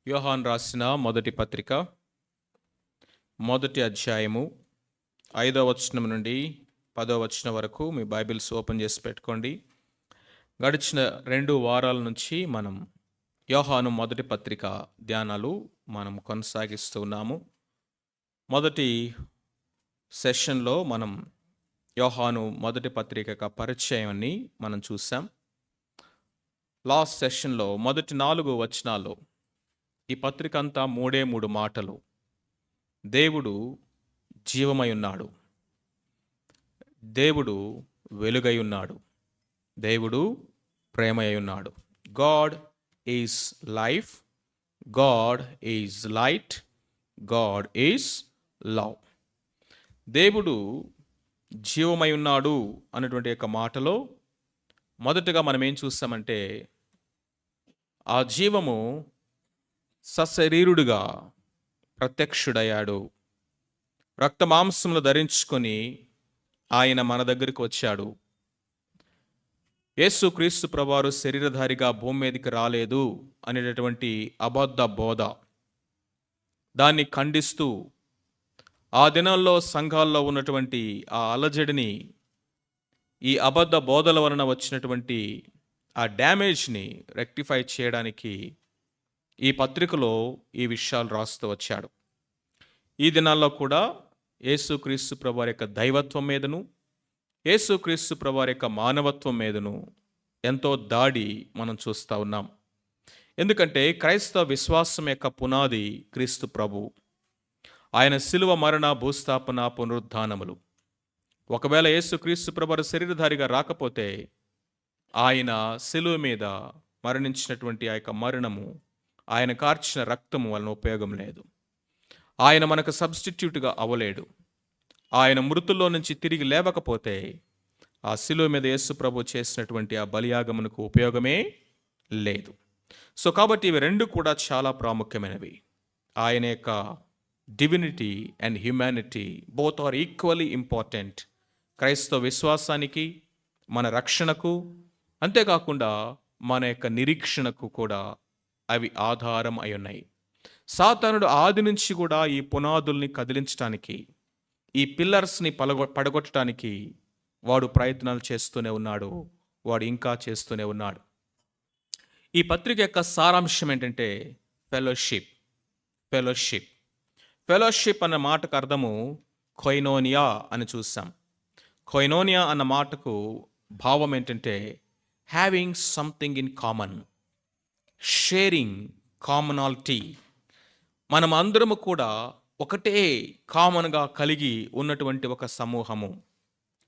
యోహాను రాసిన మొదటి పత్రిక మొదటి అధ్యాయము 5వ వచనం నుండి 10వ వచనం వరకు మీ బైబిల్స్ ఓపెన్ చేసి పెట్టుకోండి. గడిచిన 2 వారాల నుంచి మనం యోహాను మొదటి పత్రిక ధ్యానాలు మనం కొనసాగిస్తూ ఉన్నాము. మొదటి సెషన్లో మనం యోహాను మొదటి పత్రిక యొక్క పరిచయాన్ని మనం చూసాం. లాస్ట్ సెషన్లో మొదటి 4 వచనాల్లో ఈ పత్రిక అంతా 3 మాటలు. దేవుడు జీవమై ఉన్నాడు, దేవుడు వెలుగై ఉన్నాడు, దేవుడు ప్రేమై ఉన్నాడు. God is life, God is light, God is love. దేవుడు జీవమై ఉన్నాడు అన్నటువంటి యొక్క మాటలో మొదటగా మనం ఏం చూస్తామంటే, ఆ జీవము సశరీరుడుగా ప్రత్యక్షుడయ్యాడు. రక్త మాంసములు ధరించుకొని ఆయన మన దగ్గరికి వచ్చాడు. యేసుక్రీస్తు ప్రభువారు శరీరధారిగా భూమి మీదకి రాలేదు అనేటటువంటి అబద్ధ బోధ, దాన్ని ఖండిస్తూ ఆ దినాల్లో సంఘాల్లో ఉన్నటువంటి ఆ అలజడిని, ఈ అబద్ధ బోధల వలన వచ్చినటువంటి ఆ డ్యామేజ్ని రెక్టిఫై చేయడానికి ఈ పత్రికలో ఈ విషయాలు రాస్తూ వచ్చాడు. ఈ దినాల్లో కూడా యేసుక్రీస్తు ప్రభువారి యొక్క దైవత్వం మీదను, యేసుక్రీస్తు ప్రభువారి యొక్క మానవత్వం మీదను ఎంతో దాడి మనం చూస్తూ ఉన్నాం. ఎందుకంటే క్రైస్తవ విశ్వాసం యొక్క పునాది క్రీస్తు ప్రభు, ఆయన శిలువ మరణ భూస్థాపన పునరుద్ధానములు. ఒకవేళ యేసుక్రీస్తు ప్రభువారు శరీరధారిగా రాకపోతే ఆయన శిలువ మీద మరణించినటువంటి ఆ యొక్క మరణము, ఆయన కార్చిన రక్తము వలన ఉపయోగం లేదు. ఆయన మనకు సబ్స్టిట్యూట్గా అవ్వలేడు. ఆయన మృతుల్లో నుంచి తిరిగి లేవకపోతే ఆ శిలువ మీద యేసు ప్రభు చేసినటువంటి ఆ బలియాగమునకు ఉపయోగమే లేదు. సో కాబట్టి ఇవి రెండు కూడా చాలా ప్రాముఖ్యమైనవి. ఆయన యొక్క divinity and humanity both are equally important. క్రైస్తవ విశ్వాసానికి, మన రక్షణకు, అంతేకాకుండా మన యొక్క నిరీక్షణకు కూడా అవి ఆధారం అయి ఉన్నాయి. సాతానుడు ఆది నుంచి కూడా ఈ పునాదుల్ని కదిలించడానికి, ఈ పిల్లర్స్ని పడగొట్టడానికి వాడు ప్రయత్నాలు చేస్తూనే ఉన్నాడు. వాడు ఇంకా చేస్తూనే ఉన్నాడు. ఈ పత్రిక యొక్క సారాంశం ఏంటంటే ఫెలోషిప్. ఫెలోషిప్ ఫెలోషిప్ అన్న మాటకు అర్థము కొయినోనియా అని చూసాం. కొయినోనియా అన్న మాటకు భావం ఏంటంటే having something in common, sharing, commonality. మనం అందరము కూడా ఒకటే కామన్గా కలిగి ఉన్నటువంటి ఒక సమూహము.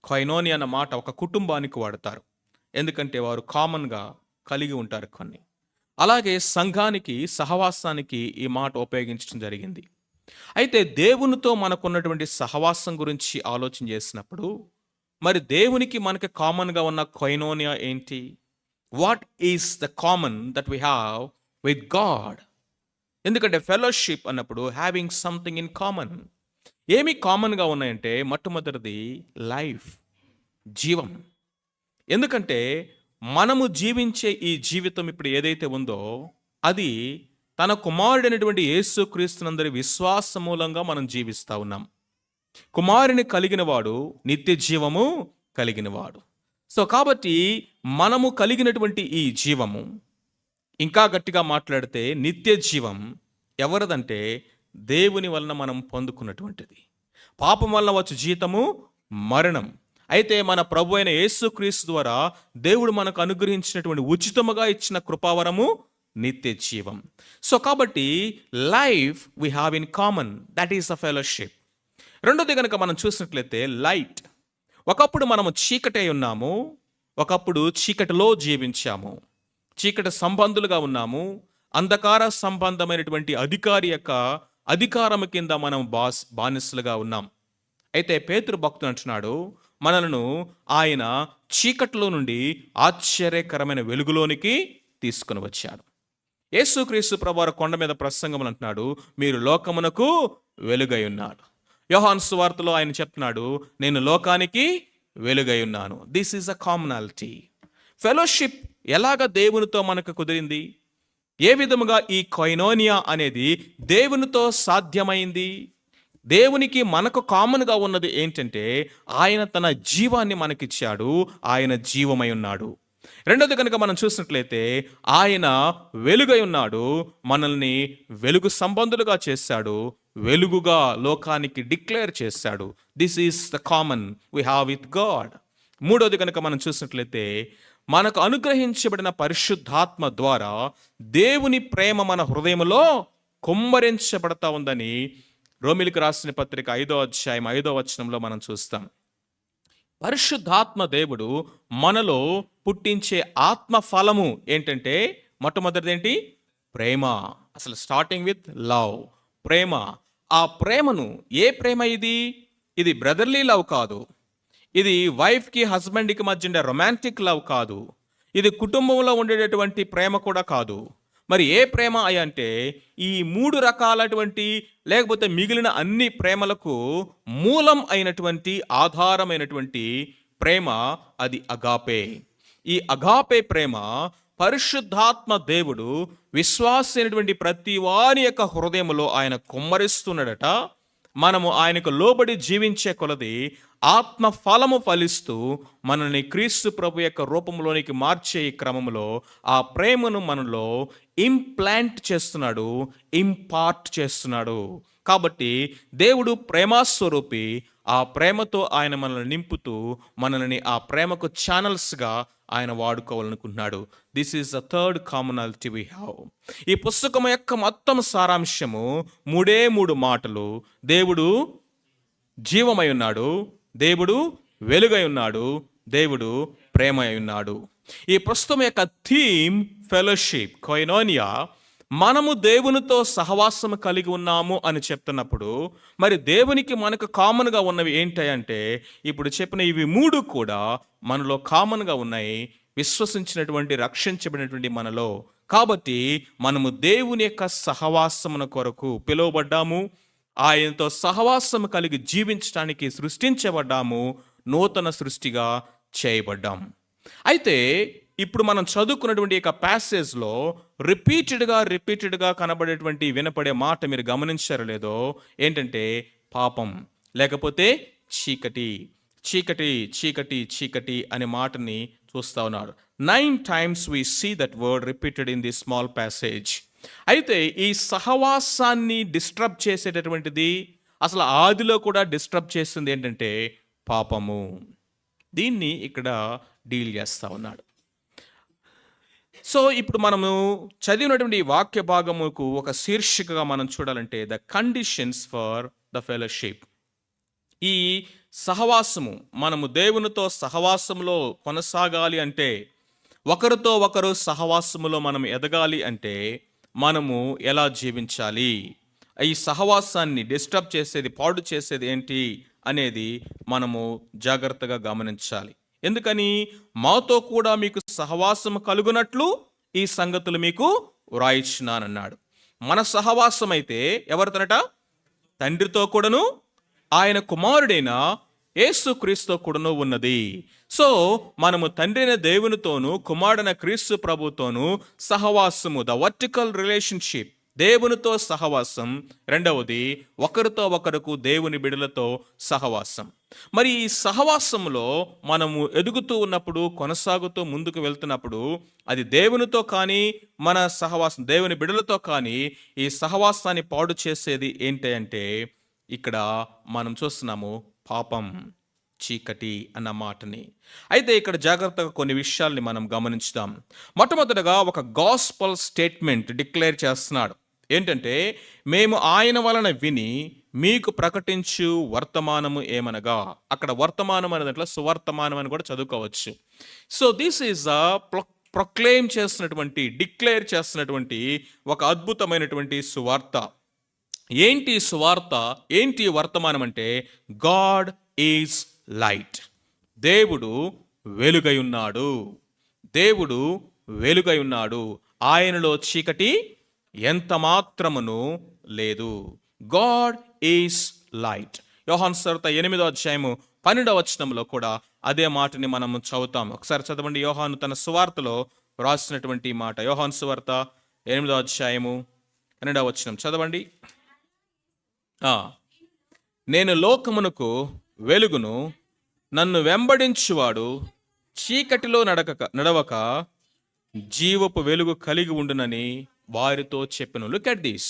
కొయినోనియా అన్న మాట ఒక కుటుంబానికి వాడతారు, ఎందుకంటే వారు కామన్గా కలిగి ఉంటారు కొన్ని. అలాగే సంఘానికి, సహవాసానికి ఈ మాట ఉపయోగించడం జరిగింది. అయితే దేవునితో మనకున్నటువంటి సహవాసం గురించి ఆలోచన చేసినప్పుడు, మరి దేవునికి మనకి కామన్గా ఉన్న కొయినోనియా ఏంటి? What is the common that we have with God? ఎందుకంటే ఫెలోషిప్ అన్నప్పుడు హ్యావింగ్ సంథింగ్ ఇన్ కామన్. ఏమి కామన్గా ఉన్నాయంటే మొట్టమొదటిది లైఫ్, జీవం. ఎందుకంటే మనము జీవించే ఈ జీవితం ఇప్పుడు ఏదైతే ఉందో అది తన కుమారుడైనటువంటి యేసుక్రీస్తునందరి విశ్వాస మూలంగా మనం జీవిస్తూ ఉన్నాం. కుమారుని కలిగిన వాడు నిత్య జీవము కలిగినవాడు. సో కాబట్టి మనము కలిగినటువంటి ఈ జీవము, ఇంకా గట్టిగా మాట్లాడితే నిత్య జీవం ఎవరిదంటే దేవుని వలన మనం పొందుకున్నటువంటిది. పాపం వలన వచ్చు జీతము మరణం. అయితే మన ప్రభు అయిన యేసుక్రీస్తు ద్వారా దేవుడు మనకు అనుగ్రహించినటువంటి ఉచితముగా ఇచ్చిన కృపావరము నిత్య జీవం. సో కాబట్టి life we have in common, that is a fellowship. రెండోది కనుక మనం చూసినట్లయితే లైట్. ఒకప్పుడు మనము చీకటే ఉన్నాము, ఒకప్పుడు చీకటిలో జీవించాము, చీకటి సంబంధులుగా ఉన్నాము, అంధకార సంబంధమైనటువంటి అధికారి యొక్క అధికారము కింద మనం బానిసలుగా ఉన్నాం. అయితే పేతురు భక్తుడు అంటున్నాడు, మనలను ఆయన చీకటిలో నుండి ఆశ్చర్యకరమైన వెలుగులోనికి తీసుకుని వచ్చాడు. యేసుక్రీస్తు ప్రభువారు కొండ మీద ప్రసంగం అంటున్నాడు, మీరు లోకమునకు వెలుగై ఉన్నాడు. యోహాను సువార్తలో ఆయన చెప్తున్నాడు, నేను లోకానికి వెలుగై ఉన్నాను. This is a commonality. Fellowship ఎలాగ దేవునితో మనకు కుదిరింది? ఏ విధముగా ఈ కొయినోనియా అనేది దేవునితో సాధ్యమైంది? దేవునికి మనకు కామన్గా ఉన్నది ఏంటంటే ఆయన తన జీవాన్ని మనకిచ్చాడు, ఆయన జీవమై ఉన్నాడు. రెండోది కనుక మనం చూసినట్లయితే ఆయన వెలుగై ఉన్నాడు, మనల్ని వెలుగు సంబంధులుగా చేశాడు, వెలుగుగా లోకానికి డిక్లేర్ చేశాడు. This is the common we have with God. మూడోది కనుక మనం చూసినట్లయితే మనకు అనుగ్రహించబడిన పరిశుద్ధాత్మ ద్వారా దేవుని ప్రేమ మన హృదయంలో కుమ్మరించబడతా ఉందని రోమిలికి రాసిన పత్రిక 5వ అధ్యాయం 5వ వచనంలో మనం చూస్తాం. పరిశుద్ధాత్మ దేవుడు మనలో పుట్టించే ఆత్మ ఫలము ఏంటంటే మొట్టమొదటిది ఏంటి? ప్రేమ. అసలు స్టార్టింగ్ విత్ లవ్, ప్రేమ. ఆ ప్రేమను, ఏ ప్రేమ ఇది? ఇది బ్రదర్లీ లవ్ కాదు, ఇది వైఫ్కి హస్బెండ్కి మధ్య ఉండే రొమాంటిక్ లవ్ కాదు, ఇది కుటుంబంలో ఉండేటటువంటి ప్రేమ కూడా కాదు. మరి ఏ ప్రేమ అంటే ఈ 3 రకాలటువంటి లేకపోతే మిగిలిన అన్ని ప్రేమలకు మూలం అయినటువంటి ఆధారమైనటువంటి ప్రేమ అది అగాపే. ఈ అగాపే ప్రేమ పరిశుద్ధాత్మ దేవుడు విశ్వాసి అయినటువంటి ప్రతి వారి యొక్క హృదయంలో ఆయన కుమ్మరిస్తున్నాడట. మనము ఆయనకు లోబడి జీవించే కొలది ఆత్మ ఫలము ఫలిస్తూ మనల్ని క్రీస్తు ప్రభు యొక్క రూపంలోనికి మార్చే ఈ క్రమంలో ఆ ప్రేమను మనలో ఇంప్లాంట్ చేస్తున్నాడు, ఇంపార్ట్ చేస్తున్నాడు. కాబట్టి దేవుడు ప్రేమాస్వరూపి. ఆ ప్రేమతో ఆయన మనల్ని నింపుతూ మనల్ని ఆ ప్రేమకు ఛానల్స్గా ఆయన వాడుకోవాలనుకుంటున్నాడు. This is the third commonality we have. ఈ పుస్తకం యొక్క మొత్తం సారాంశము 3 మాటలు. దేవుడు జీవమై ఉన్నాడు, దేవుడు వెలుగై ఉన్నాడు, దేవుడు ప్రేమ అయి ఉన్నాడు. ఈ పుస్తకం యొక్క థీమ్ ఫెలోషిప్, కొయినోనియా. మనము దేవునితో సహవాసం కలిగి ఉన్నాము అని చెప్తున్నప్పుడు మరి దేవునికి మనకు కామన్గా ఉన్నవి ఏంటంటే ఇప్పుడు చెప్పిన ఇవి 3 కూడా మనలో కామన్గా ఉన్నాయి, విశ్వసించినటువంటి రక్షించబడినటువంటి మనలో. కాబట్టి మనము దేవుని యొక్క సహవాసమున కొరకు పిలువబడ్డాము, ఆయనతో సహవాసం కలిగి జీవించడానికి సృష్టించబడ్డాము, నూతన సృష్టిగా చేయబడ్డాము. అయితే ఇప్పుడు మనం చదువుకున్నటువంటి యొక్క ప్యాసేజ్లో రిపీటెడ్గా కనబడేటువంటి వినపడే మాట మీరు గమనించారో లేదో, ఏంటంటే పాపం లేకపోతే చీకటి. చీకటి చీకటి చీకటి అనే మాటని చూస్తా ఉన్నారు. 9 times we see that word repeated in this small passage. అయితే ఈ సహవాసాన్ని డిస్టర్బ్ చేసేటటువంటిది, అసలు ఆదిలో కూడా డిస్టర్బ్ చేస్తుంది ఏంటంటే పాపము. దీన్ని ఇక్కడ డీల్ చేస్తా ఉన్నాడు. సో ఇప్పుడు మనము చదివినటువంటి ఈ వాక్య భాగముకు ఒక శీర్షికగా మనం చూడాలంటే the conditions for the fellowship. ఈ సహవాసము, మనము దేవునితో సహవాసములో కొనసాగాలి అంటే, ఒకరితో ఒకరు సహవాసములో మనం ఎదగాలి అంటే మనము ఎలా జీవించాలి, ఈ సహవాసాన్ని డిస్టర్బ్ చేసేది, పాడు చేసేది ఏంటి అనేది మనము జాగ్రత్తగా గమనించాలి. ఎందుకని? మాతో కూడా మీకు సహవాసం కలుగునట్లు ఈ సంగతులు మీకు వ్రాయిచున్నానన్నాడు. మన సహవాసం అయితే ఎవరితోనట? తండ్రితో కూడాను ఆయన కుమారుడైన యేసుక్రీస్తుతో కూడాను ఉన్నది. సో మనము తండ్రైన దేవునితోనూ కుమారుడైన క్రీస్తు ప్రభుతోనూ సహవాసము, ద వర్టికల్ రిలేషన్షిప్, దేవునితో సహవాసం. రెండవది ఒకరితో ఒకరికి దేవుని బిడ్డలతో సహవాసం. మరి ఈ సహవాసంలో మనము ఎదుగుతూ ఉన్నప్పుడు, కొనసాగుతూ ముందుకు వెళ్తున్నప్పుడు అది దేవునితో కానీ మన సహవాసం దేవుని బిడ్డలతో కానీ ఈ సహవాసాన్ని పాడు చేసేది ఏంటి అంటే ఇక్కడ మనం చూస్తున్నాము పాపం, చీకటి అన్న మాటని. అయితే ఇక్కడ జాగ్రత్తగా కొన్ని విషయాల్ని మనం గమనించుదాం. మొట్టమొదటిగా ఒక గాస్పల్ స్టేట్మెంట్ డిక్లేర్ చేస్తున్నాడు. ఏంటంటే మేము ఆయన వలన విని మీకు ప్రకటించు వర్తమానము ఏమనగా, అక్కడ వర్తమానం అనే దాంట్లో సువర్తమానం అని కూడా చదువుకోవచ్చు. సో దిస్ ఈజ్ ప్రొక్లెయిమ్ చేస్తున్నటువంటి, డిక్లేర్ చేస్తున్నటువంటి ఒక అద్భుతమైనటువంటి సువార్త. ఏంటి సువార్త, ఏంటి వర్తమానం అంటే గాడ్ ఈజ్ లైట్. దేవుడు వెలుగై ఉన్నాడు, దేవుడు వెలుగై ఉన్నాడు, ఆయనలో చీకటి ఎంత మాత్రమును లేదు. God is light. యోహాను సువార్త 8వ అధ్యాయము 12వ వచనంలో కూడా అదే మాటని మనం చదువుతాం. ఒకసారి చదవండి. యోహాను తన సువార్తలో రాసినటువంటి మాట. యోహాను సువార్త 8వ అధ్యాయము 2వ వచనం చదవండి. నేను లోకమునకు వెలుగును, నన్ను వెంబడించువాడు చీకటిలో నడవక జీవపు వెలుగు కలిగి ఉండునని వారితో చెప్పెను. Look at this.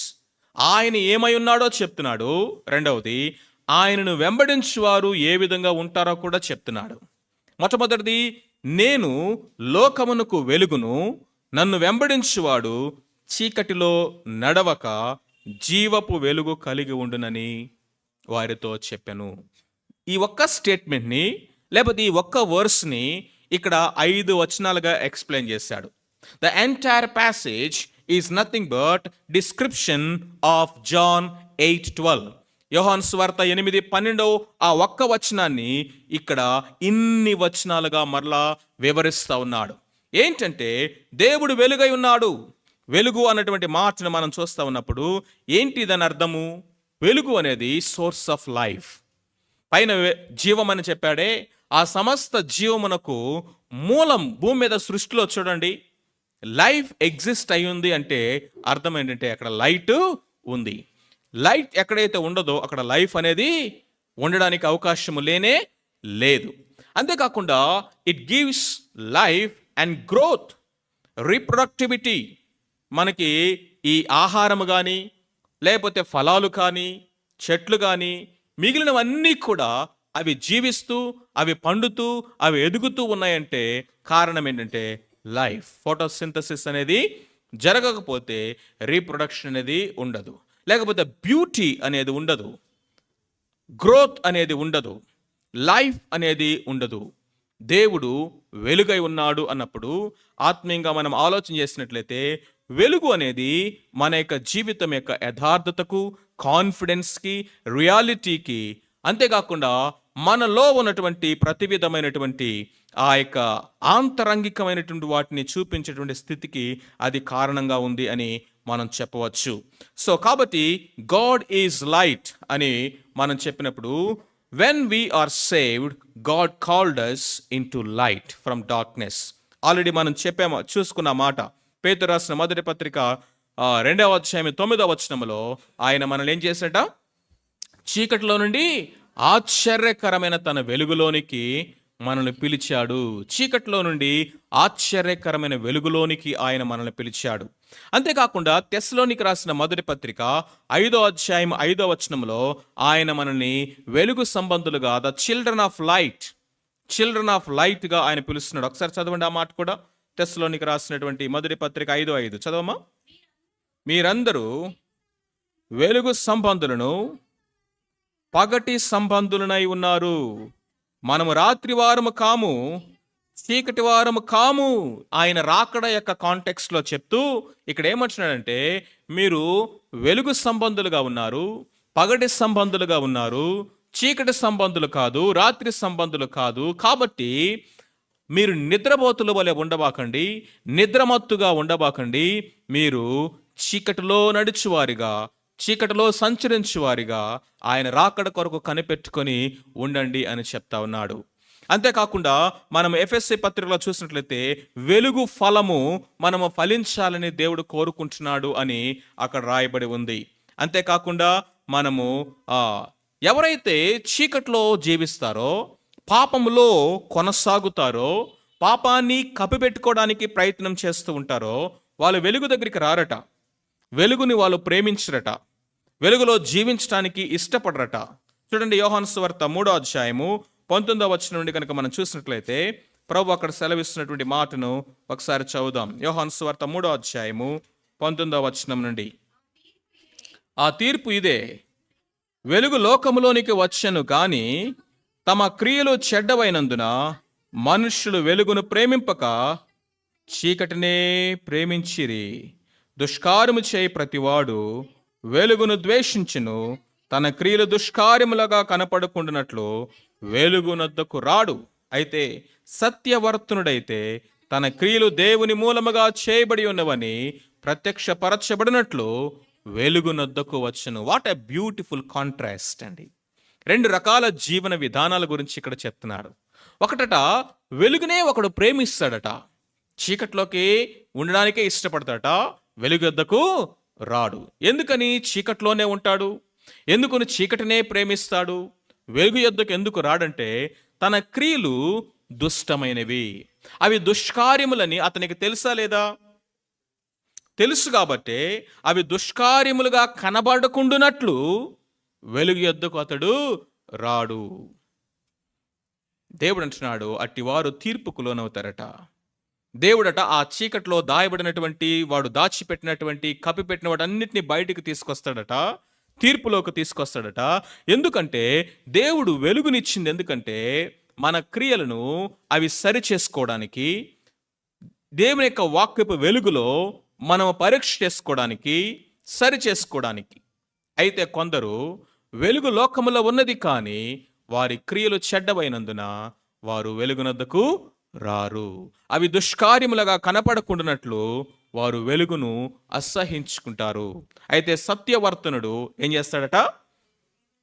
ఆయన ఏమై ఉన్నాడో చెప్తున్నాడు. రెండవది, ఆయనను వెంబడించువారు ఏ విధంగా ఉంటారో కూడా చెప్తున్నాడు. మొట్టమొదటిది, నేను లోకమునకు వెలుగును, నన్ను వెంబడించువాడు చీకటిలో నడవక జీవపు వెలుగు కలిగి ఉండునని వారితో చెప్పెను. ఈ ఒక్క స్టేట్మెంట్ని లేకపోతే ఈ ఒక్క వర్స్ని ఇక్కడ 5 వచనాలుగా ఎక్స్ప్లెయిన్ చేశాడు. The entire passage is nothing but description of John 8:12. యోహాను సువార్త 8:12 ఆ ఒక్క వచనాన్ని ఇక్కడ ఇన్ని వచనాలుగా మరలా వివరిస్తూ ఉన్నాడు. ఏంటంటే దేవుడు వెలుగై ఉన్నాడు. వెలుగు అన్నటువంటి మాటను మనం చూస్తూ ఉన్నప్పుడు ఏంటి దాని అర్థము? వెలుగు అనేది సోర్స్ ఆఫ్ లైఫ్. పైన జీవం అని చెప్పాడే, ఆ సమస్త జీవమునకు మూలం భూమి మీద సృష్టిలో చూడండి లైఫ్ ఎగ్జిస్ట్ అయ్యింది అంటే అర్థం ఏంటంటే అక్కడ లైట్ ఉంది. లైట్ ఎక్కడైతే ఉండదో అక్కడ లైఫ్ అనేది ఉండడానికి అవకాశం లేనే లేదు. అంతేకాకుండా it gives life and growth, reproductivity. మనకి ఈ ఆహారం కానీ లేకపోతే ఫలాలు కానీ చెట్లు కానీ మిగిలినవన్నీ కూడా అవి జీవిస్తూ అవి పండుతూ అవి ఎదుగుతూ ఉన్నాయంటే కారణం ఏంటంటే లైఫ్. ఫోటోసింథసిస్ అనేది జరగకపోతే రీప్రొడక్షన్ అనేది ఉండదు, లేకపోతే బ్యూటీ అనేది ఉండదు, గ్రోత్ అనేది ఉండదు, లైఫ్ అనేది ఉండదు. దేవుడు వెలుగై ఉన్నాడు అన్నప్పుడు ఆత్మీయంగా మనం ఆలోచన చేసినట్లయితే వెలుగు అనేది మన యొక్క జీవితం యొక్క యథార్థతకు, కాన్ఫిడెన్స్కి, రియాలిటీకి, అంతేకాకుండా మనలో ఉన్నటువంటి ప్రతి విధమైనటువంటి ఆ యొక్క ఆంతరంగికమైనటువంటి వాటిని చూపించేటువంటి స్థితికి అది కారణంగా ఉంది అని మనం చెప్పవచ్చు. సో కాబట్టి గాడ్ ఈజ్ లైట్ అని మనం చెప్పినప్పుడు when we are saved God called us into light from darkness. Already మనం చూసుకున్న మాట పేతురు రాసిన మొదటి పత్రిక 2వ అధ్యాయం 9వ వచనంలో ఆయన మనల్ని ఏం చేశాట? చీకటిలో నుండి ఆశ్చర్యకరమైన తన వెలుగులోనికి మనల్ని పిలిచాడు. చీకటిలో నుండి ఆశ్చర్యకరమైన వెలుగులోనికి ఆయన మనల్ని పిలిచాడు. అంతేకాకుండా తెస్సలోనికి రాసిన మొదటి పత్రిక 5వ అధ్యాయం 5వ వచనంలో ఆయన మనల్ని వెలుగు సంబంధులుగా ద చిల్డ్రన్ ఆఫ్ లైట్గా ఆయన పిలుస్తున్నాడు. ఒకసారి చదవండి ఆ మాట కూడా. తెస్సలోనికి రాసినటువంటి మొదటి పత్రిక 5:5 చదవమ్మా. మీరందరూ వెలుగు సంబంధులను పగటి సంబంధులనై ఉన్నారు. మనము రాత్రి వారము కాము, చీకటి వారము కాము. ఆయన రాకడ యొక్క కాంటెక్స్ట్లో చెప్తూ ఇక్కడ ఏమంటున్నాడంటే మీరు వెలుగు సంబంధులుగా ఉన్నారు, పగటి సంబంధులుగా ఉన్నారు, చీకటి సంబంధులు కాదు, రాత్రి సంబంధులు కాదు. కాబట్టి మీరు నిద్రపోతుల వలె ఉండబాకండి, నిద్రమత్తుగా ఉండబాకండి. మీరు చీకటిలో నడుచువారిగా, చీకటిలో సంచరించువారిగా ఆయన రాకడ కొరకు కనిపెట్టుకొని ఉండండి అని చెప్తా ఉన్నాడు. అంతేకాకుండా మనం ఎఫెస్సీ పత్రికలో చూసినట్లయితే వెలుగు ఫలము మనము ఫలించాలని దేవుడు కోరుకుంటున్నాడు అని అక్కడ రాయబడి ఉంది. అంతేకాకుండా మనము ఎవరైతే చీకటిలో జీవిస్తారో, పాపములో కొనసాగుతారో, పాపాన్ని కప్పిపెట్టుకోవడానికి ప్రయత్నం చేస్తూ ఉంటారో వాళ్ళు వెలుగు దగ్గరికి రారట, వెలుగుని వాళ్ళు ప్రేమించరట, వెలుగులో జీవించడానికి ఇష్టపడరట. చూడండి యోహాను సువార్త 3వ అధ్యాయము 19వ వచనం నుండి కనుక మనం చూసినట్లయితే ప్రభు అక్కడ సెలవిస్తున్నటువంటి మాటను ఒకసారి చదువుదాం. యోహాను సువార్త 3వ అధ్యాయము 19వ వచనం నుండి. ఆ తీర్పు ఇదే, వెలుగు లోకములోనికి వచ్చెను గాని తమ క్రియలు చెడ్డవైనందున మనుష్యులు వెలుగును ప్రేమింపక చీకటినే ప్రేమించిరి. దుష్కార్యము చేయి ప్రతివాడు వెలుగును ద్వేషించును, తన క్రియలు దుష్కార్యములుగా కనపడకుండానట్లు వెలుగునొద్దకు రాడు. అయితే సత్యవర్తనుడైతే తన క్రియలు దేవుని మూలముగా చేయబడి ఉన్నవని ప్రత్యక్షపరచబడినట్లు వెలుగునొద్దకు వచ్చును. వాట్ ఎ బ్యూటిఫుల్ కాంట్రాస్ట్ అండి. 2 రకాల జీవన విధానాల గురించి ఇక్కడ చెప్తున్నాడు. ఒకటట వెలుగునే ఒకడు ప్రేమిస్తాడట, చీకట్లోకి ఉండడానికే ఇష్టపడతాడట. వెలుగు యొద్దకు రాడు. ఎందుకని చీకట్లోనే ఉంటాడు? ఎందుకని చీకటినే ప్రేమిస్తాడు? వెలుగు యొద్దకు ఎందుకు రాడంటే తన క్రియలు దుష్టమైనవి, అవి దుష్కార్యములని అతనికి తెలుసా లేదా? తెలుసు. కాబట్టి అవి దుష్కార్యములుగా కనబడకుండునట్లు వెలుగు యొద్దకు అతడు రాడు. దేవుడు అంటున్నాడు, అట్టివారు తీర్పుకు లోనవుతారట. దేవుడట ఆ చీకట్లో దాయబడినటువంటి, వాడు దాచిపెట్టినటువంటి, కప్పిపెట్టిన వాటన్నిటిని బయటికి తీసుకొస్తాడట, తీర్పులోకి తీసుకొస్తాడట. ఎందుకంటే దేవుడు వెలుగునిచ్చింది ఎందుకంటే మన క్రియలను అవి సరి చేసుకోవడానికి, దేవుని యొక్క వాక్యపు వెలుగులో మనం పరీక్ష చేసుకోవడానికి, సరి చేసుకోవడానికి. అయితే కొందరు వెలుగు లోకములో ఉన్నది కానీ వారి క్రియలు చెడ్డవైనందున వారు వెలుగునొద్దకు రారు. అవి దుష్కార్యములుగా కనపడకుండానట్లు వారు వెలుగును అసహించుకుంటారు. అయితే సత్యవర్తనుడు ఏం చేస్తాడట?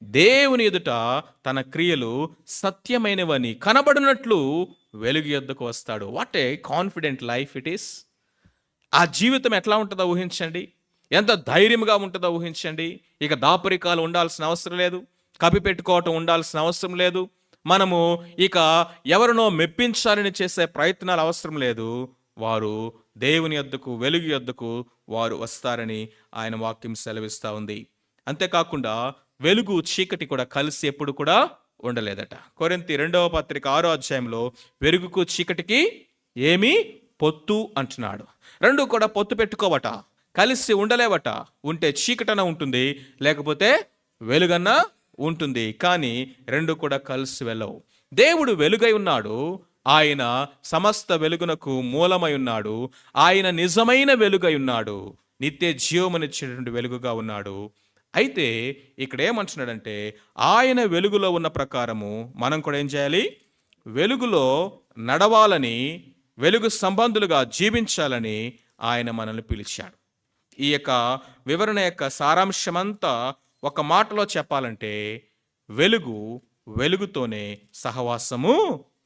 దేవుని ఎదుట తన క్రియలు సత్యమైనవని కనబడినట్లు వెలుగు యొద్దకు వస్తాడు. What a confident life it is! ఆ జీవితం ఎట్లా ఉంటుందో ఊహించండి, ఎంత ధైర్యంగా ఉంటుందో ఊహించండి. ఇక దాపరికాలు ఉండాల్సిన అవసరం లేదు, కప్పిపెట్టుకోవటం ఉండాల్సిన అవసరం లేదు, మనము ఇక ఎవరినో మెప్పించాలని చేసే ప్రయత్నాలు అవసరం లేదు. వారు దేవుని యొద్దకు, వెలుగు యొద్దకు వారు వస్తారని ఆయన వాక్యం సెలవిస్తూ ఉంది. అంతేకాకుండా వెలుగు చీకటి కూడా కలిసి ఎప్పుడు కూడా ఉండలేదట. కొరింథీ 2వ పత్రిక 6వ అధ్యాయంలో వెలుగుకు చీకటికి ఏమీ పొత్తు అంటున్నాడు. రెండు కూడా పొత్తు పెట్టుకోవట, కలిసి ఉండలేవట. ఉంటే చీకటన ఉంటుంది, లేకపోతే వెలుగన్నా ఉంటుంది, కానీ రెండు కూడా కలిసి వెళ్ళవు. దేవుడు వెలుగై ఉన్నాడు, ఆయన సమస్త వెలుగునకు మూలమై ఉన్నాడు, ఆయన నిజమైన వెలుగై ఉన్నాడు, నిత్య జీవమునిచ్చేటువంటి వెలుగుగా ఉన్నాడు. అయితే ఇక్కడ ఏమంటున్నాడంటే ఆయన వెలుగులో ఉన్న ప్రకారము మనం కూడా ఏం చేయాలి? వెలుగులో నడవాలని, వెలుగు సంబంధులుగా జీవించాలని ఆయన మనల్ని పిలిచాడు. ఈ యొక్క వివరణ యొక్క సారాంశమంతా ఒక మాటలో చెప్పాలంటే వెలుగు వెలుగుతోనే సహవాసము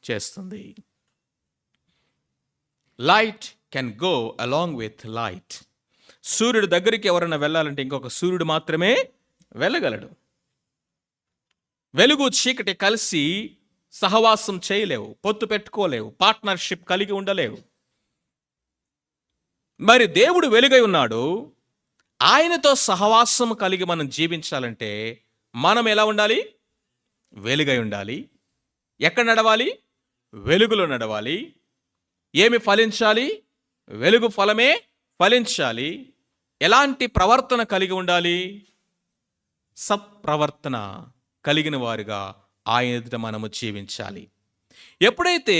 చేస్తుంది. Light can go along with light. సూర్యుడి దగ్గరికి ఎవరైనా వెళ్ళాలంటే ఇంకొక సూర్యుడు మాత్రమే వెళ్ళగలడు. వెలుగు చీకటి కలిసి సహవాసం చేయలేవు, పొత్తు పెట్టుకోలేవు, పార్ట్నర్షిప్ కలిగి ఉండలేవు. మరి దేవుడు వెలుగై ఉన్నాడు, ఆయనతో సహవాసం కలిగి మనం జీవించాలంటే మనం ఎలా ఉండాలి? వెలుగై ఉండాలి. ఎక్కడ నడవాలి? వెలుగులో నడవాలి. ఏమి ఫలించాలి? వెలుగు ఫలమే ఫలించాలి. ఎలాంటి ప్రవర్తన కలిగి ఉండాలి? సత్ప్రవర్తన కలిగిన వారుగా ఆయన ఎదుట మనము జీవించాలి. ఎప్పుడైతే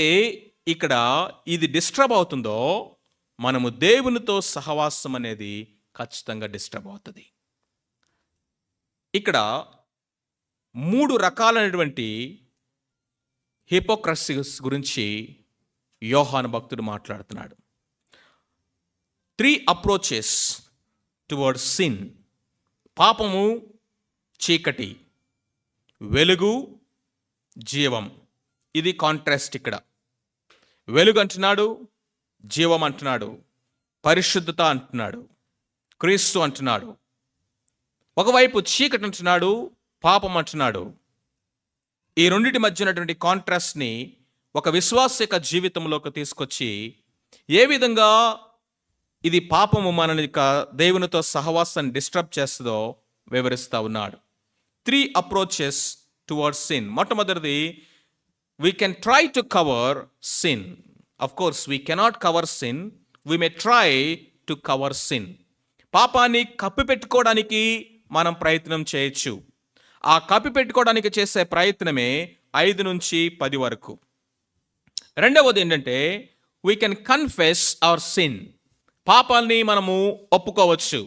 ఇక్కడ ఇది డిస్టర్బ్ అవుతుందో మనము దేవునితో సహవాసం అనేది ఖచ్చితంగా డిస్టర్బ్ అవుతుంది. ఇక్కడ 3 రకాలైనటువంటి హిపోక్రసీస్ గురించి యోహాను భక్తుడు మాట్లాడుతున్నాడు. 3 అప్రోచెస్ టువర్డ్స్ సిన్. పాపము, చీకటి, వెలుగు, జీవం. ఇది కాంట్రాస్ట్. ఇక్కడ వెలుగు అంటున్నాడు, జీవం అంటున్నాడు, పరిశుద్ధత అంటున్నాడు, క్రీస్తు అంటున్నాడు. ఒకవైపు చీకటి అంటున్నాడు, పాపం అంటున్నాడు. ఈ రెండింటి మధ్య ఉన్నటువంటి కాంట్రాస్ట్ని ఒక విశ్వాస యొక్క జీవితంలోకి తీసుకొచ్చి ఏ విధంగా ఇది పాపము మనని దేవునితో సహవాసాన్ని డిస్టర్బ్ చేస్తుందో వివరిస్తూ ఉన్నాడు. 3 అప్రోచెస్ టువర్డ్స్ సిన్. మొట్టమొదటిది, we can try to cover sin. Of course, we cannot cover sin. We may try to cover sin. పాపాన్ని కప్పిపెట్టుకోవడానికి మనం ప్రయత్నం చేయొచ్చు. ఆ కప్పిపెట్టుకోవడానికి చేసే ప్రయత్నమే 5 నుంచి 10 వరకు. రెండవది ఏంటంటే we can confess our sin. పాపాన్ని మనము ఒప్పుకోవచ్చు.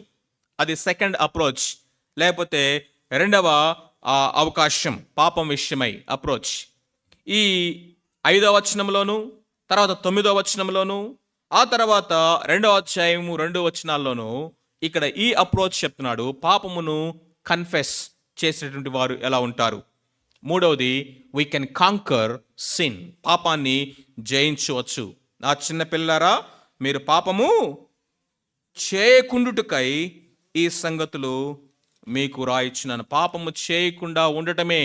అది సెకండ్ అప్రోచ్, లేకపోతే రెండవ అవకాశం పాపం విషయమై అప్రోచ్. ఈ 5వ వచనంలోను, తర్వాత 9వ వచనంలోను, ఆ తర్వాత 2వ అధ్యాయం 2 వచనాల్లోనూ ఇక్కడ ఈ అప్రోచ్ చెప్తున్నాడు. పాపమును కన్ఫెస్ చేసేటువంటి వారు ఎలా ఉంటారు. మూడవది, వీ కెన్ కాంకర్ సిన్. పాపాన్ని జయించవచ్చు. నా చిన్న పిల్లారా, మీరు పాపము చేయకుండుటకై ఈ సంగతులు మీకు రాయిచున్నాను. పాపము చేయకుండా ఉండటమే.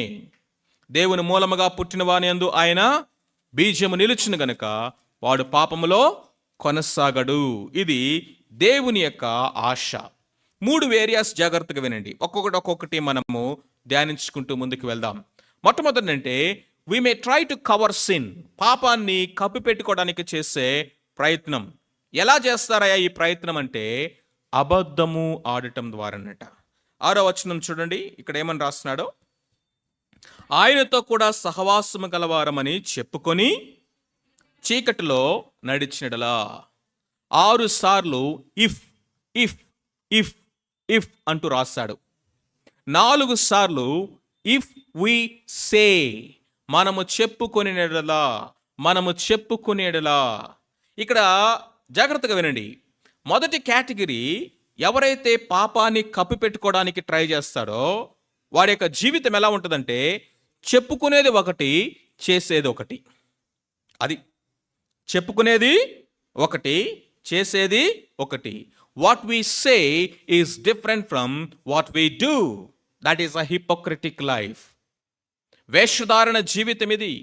దేవుని మూలముగా పుట్టిన వాని యందు ఆయన బీజము నిలుచును గనుక వాడు పాపములో కొనసాగడు. ఇది దేవుని యొక్క ఆశ. 3 ఏరియాస్ జాగ్రత్తగా వినండి. ఒక్కొక్కటి మనము ధ్యానించుకుంటూ ముందుకు వెళ్దాం. మొట్టమొదటి అంటే we may try to cover sin. పాపాన్ని కప్పిపెట్టుకోవడానికి చేసే ప్రయత్నం. ఎలా చేస్తారయ్యా ఈ ప్రయత్నం అంటే అబద్ధము ఆడటం ద్వారానట. 6వ వచనం చూడండి, ఇక్కడ ఏమని రాస్తున్నాడో, ఆయనతో కూడా సహవాసము గలవారమని చెప్పుకొని చీకటిలో నడిచినడలా. 6 సార్లు ఇఫ్ ఇఫ్ ఇఫ్ ఇఫ్ అంటూ రాశాడు. 4 సార్లు ఇఫ్ వి సే, మనము చెప్పుకొనినెడలా, మనము చెప్పుకునేడలా. ఇక్కడ జాగ్రత్తగా వినండి. మొదటి కేటగిరీ, ఎవరైతే పాపాన్ని కప్పిపెట్టుకోవడానికి ట్రై చేస్తాడో వాడి యొక్క జీవితం ఎలా ఉంటుందంటే చెప్పుకునేది ఒకటి, చేసేది ఒకటి. అది చెప్పుకునేది ఒకటి, చేసేది ఒకటి. What we say is different from what we do. That is a hypocritic life. వేషధారణ జీవితం ఇది.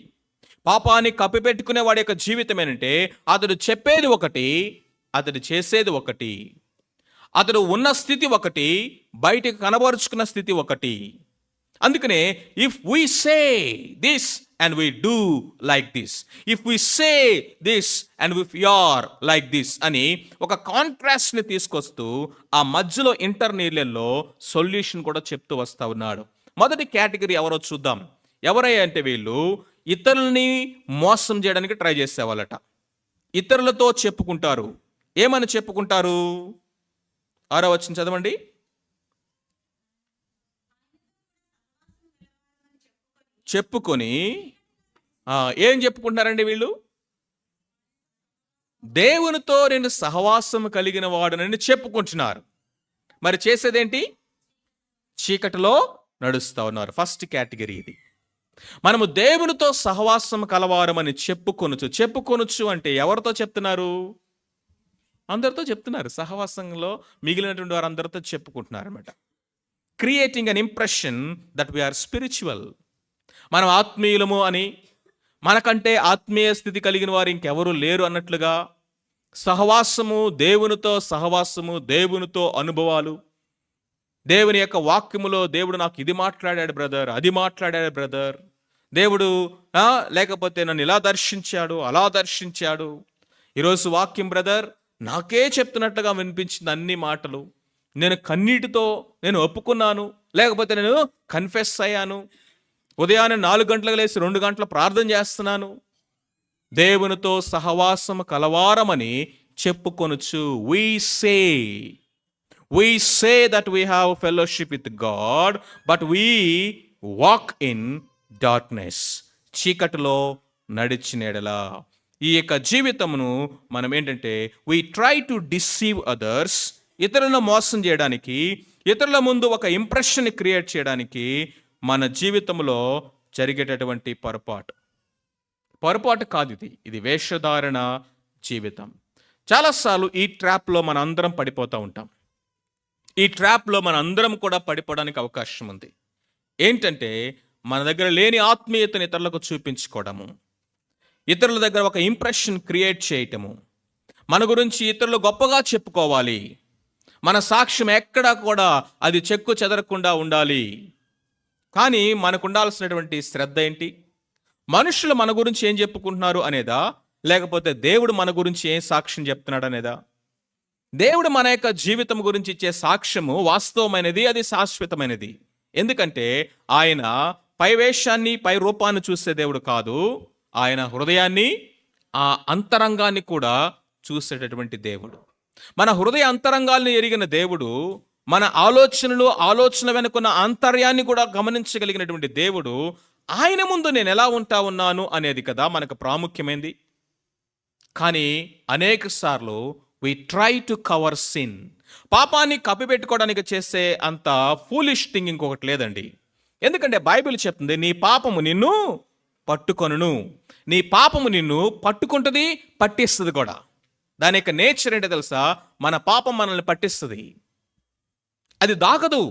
పాపాన్ని కప్పిపెట్టుకునే వాడి యొక్క జీవితం ఏంటంటే అతడు చెప్పేది ఒకటి, అతడు చేసేది ఒకటి. అతడు ఉన్న స్థితి ఒకటి, బయటకు కనబరుచుకున్న స్థితి ఒకటి. అందుకనే if we say this and we do like this, if we say this and if you are like this అని ఒక కాంట్రాస్ట్ని తీసుకొస్తూ ఆ మధ్యలో ఇంటర్నీళ్ళల్లో సొల్యూషన్ కూడా చెప్తూ వస్తా ఉన్నాడు. మొదటి కేటగిరీ ఎవరో చూద్దాం. ఎవరయ్యా అంటే వీళ్ళు ఇతరుల్ని మోసం చేయడానికి ట్రై చేసేవాళ్ళట. ఇతరులతో చెప్పుకుంటారు. ఏమని చెప్పుకుంటారు? 6వ వచనం చదవండి. చెప్పుకొని ఏం చెప్పుకుంటున్నారండి వీళ్ళు? దేవునితో నేను సహవాసం కలిగిన వాడునని చెప్పుకుంటున్నారు. మరి చేసేదేంటి? చీకటిలో నడుస్తా ఉన్నారు. ఫస్ట్ కేటగిరీ ఇది. మనము దేవునితో సహవాసం కలవారమని చెప్పుకొనుచు అంటే ఎవరితో చెప్తున్నారు? అందరితో చెప్తున్నారు. సహవాసంలో మిగిలినటువంటి వారు అందరితో చెప్పుకుంటున్నారు అన్నమాట. Creating an impression that we are spiritual. మనం ఆత్మీయులము అని, మనకంటే ఆత్మీయ స్థితి కలిగిన వారు ఇంకెవరూ లేరు అన్నట్లుగా సహవాసము, దేవునితో సహవాసము, దేవునితో అనుభవాలు, దేవుని యొక్క వాక్యములో దేవుడు నాకు ఇది మాట్లాడాడు బ్రదర్, అది మాట్లాడాడు బ్రదర్, దేవుడు లేకపోతే నన్ను ఇలా దర్శించాడు, అలా దర్శించాడు, ఈరోజు వాక్యం బ్రదర్ నాకే చెప్తున్నట్టుగా వినిపించింది అన్ని మాటలు, నేను కన్నీటితో నేను ఒప్పుకున్నాను, లేకపోతే నేను కన్ఫెస్ అయ్యాను, ఉదయాన్నే 4 గంటలకు లేచి 2 గంటల ప్రార్థన చేస్తున్నాను, దేవునితో సహవాసం కలవారమని చెప్పుకొనుచు. We say that we have fellowship with God, but we walk in darkness. చీకటిలో నడిచినెడలా. ఈ యొక్క జీవితమును మనం ఏంటంటే we try to deceive others, ఇతరులను మోసం చేయడానికి, ఇతరుల ముందు ఒక ఇంప్రెషన్ క్రియేట్ చేయడానికి మన జీవితంలో జరిగేటటువంటి పొరపాటు కాదు ఇది వేషధారణ జీవితం. చాలాసార్లు ఈ ట్రాప్లో మన అందరం పడిపోతూ ఉంటాం. ఈ ట్రాప్లో మన అందరం కూడా పడిపోవడానికి అవకాశం ఉంది. ఏంటంటే మన దగ్గర లేని ఆత్మీయతను ఇతరులకు చూపించుకోవడము, ఇతరుల దగ్గర ఒక ఇంప్రెషన్ క్రియేట్ చేయటము, మన గురించి ఇతరులు గొప్పగా చెప్పుకోవాలి, మన సాక్ష్యం ఎక్కడా కూడా అది చెక్కు చెదరకుండా ఉండాలి. కానీ మనకు ఉండాల్సినటువంటి శ్రద్ధ ఏంటి? మనుషులు మన గురించి ఏం చెప్పుకుంటున్నారు అనేదా, లేకపోతే దేవుడు మన గురించి ఏం సాక్ష్యం చెప్తున్నాడు అనేదా? దేవుడు మన యొక్క జీవితం గురించి ఇచ్చే సాక్ష్యము వాస్తవమైనది, అది శాశ్వతమైనది. ఎందుకంటే ఆయన పై వేషాన్ని, పై రూపాన్ని చూసే దేవుడు కాదు, ఆయన హృదయాన్ని, ఆ అంతరంగాన్ని కూడా చూసేటటువంటి దేవుడు. మన హృదయ అంతరంగాల్ని ఎరిగిన దేవుడు, మన ఆలోచన వెనుకున్న ఆంతర్యాన్ని కూడా గమనించగలిగినటువంటి దేవుడు, ఆయన ముందు నేను ఎలా ఉన్నాను అనేది కదా మనకు ప్రాముఖ్యమైంది. కానీ అనేక సార్లు we try to cover sin. పాపాన్ని కప్పిపెట్టుకోవడానికి చేసే అంత ఫూలిష్ థింగ్ ఇంకొకటి లేదండి. ఎందుకంటే బైబిల్ చెప్తుంది, నీ పాపము నిన్ను పట్టుకొనును. నీ పాపము నిన్ను పట్టుకుంటుంది, పట్టిస్తుంది కూడా. దాని యొక్క నేచర్ ఏంటో తెలుసా? మన పాపం మనల్ని పట్టిస్తుంది, అది దాగదు.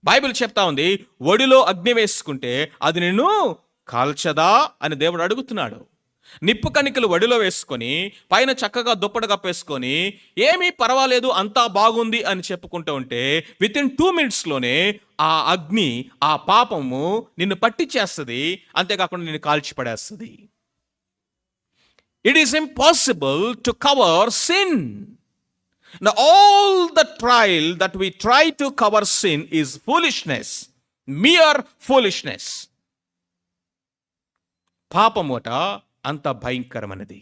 బైబిల్ చెప్తా ఉంది, ఒడిలో అగ్ని వేసుకుంటే అది నిన్ను కాల్చదా అని దేవుడు అడుగుతున్నాడు. నిప్పు కణికలు వడిలో వేసుకొని పైన చక్కగా దుప్పటి కప్పేసుకొని ఏమీ పర్వాలేదు అంతా బాగుంది అని చెప్పుకుంటూ ఉంటే వితిన్ 2 minutesలోనే ఆ అగ్ని, ఆ పాపము నిన్ను పట్టించేస్తుంది, అంతేకాకుండా నిన్ను కాల్చిపడేస్తుంది. It is impossible to cover sin. Now all the trial that we try to cover sin is foolishness, mere foolishness. పాపమోట అంత భయంకరమైనది.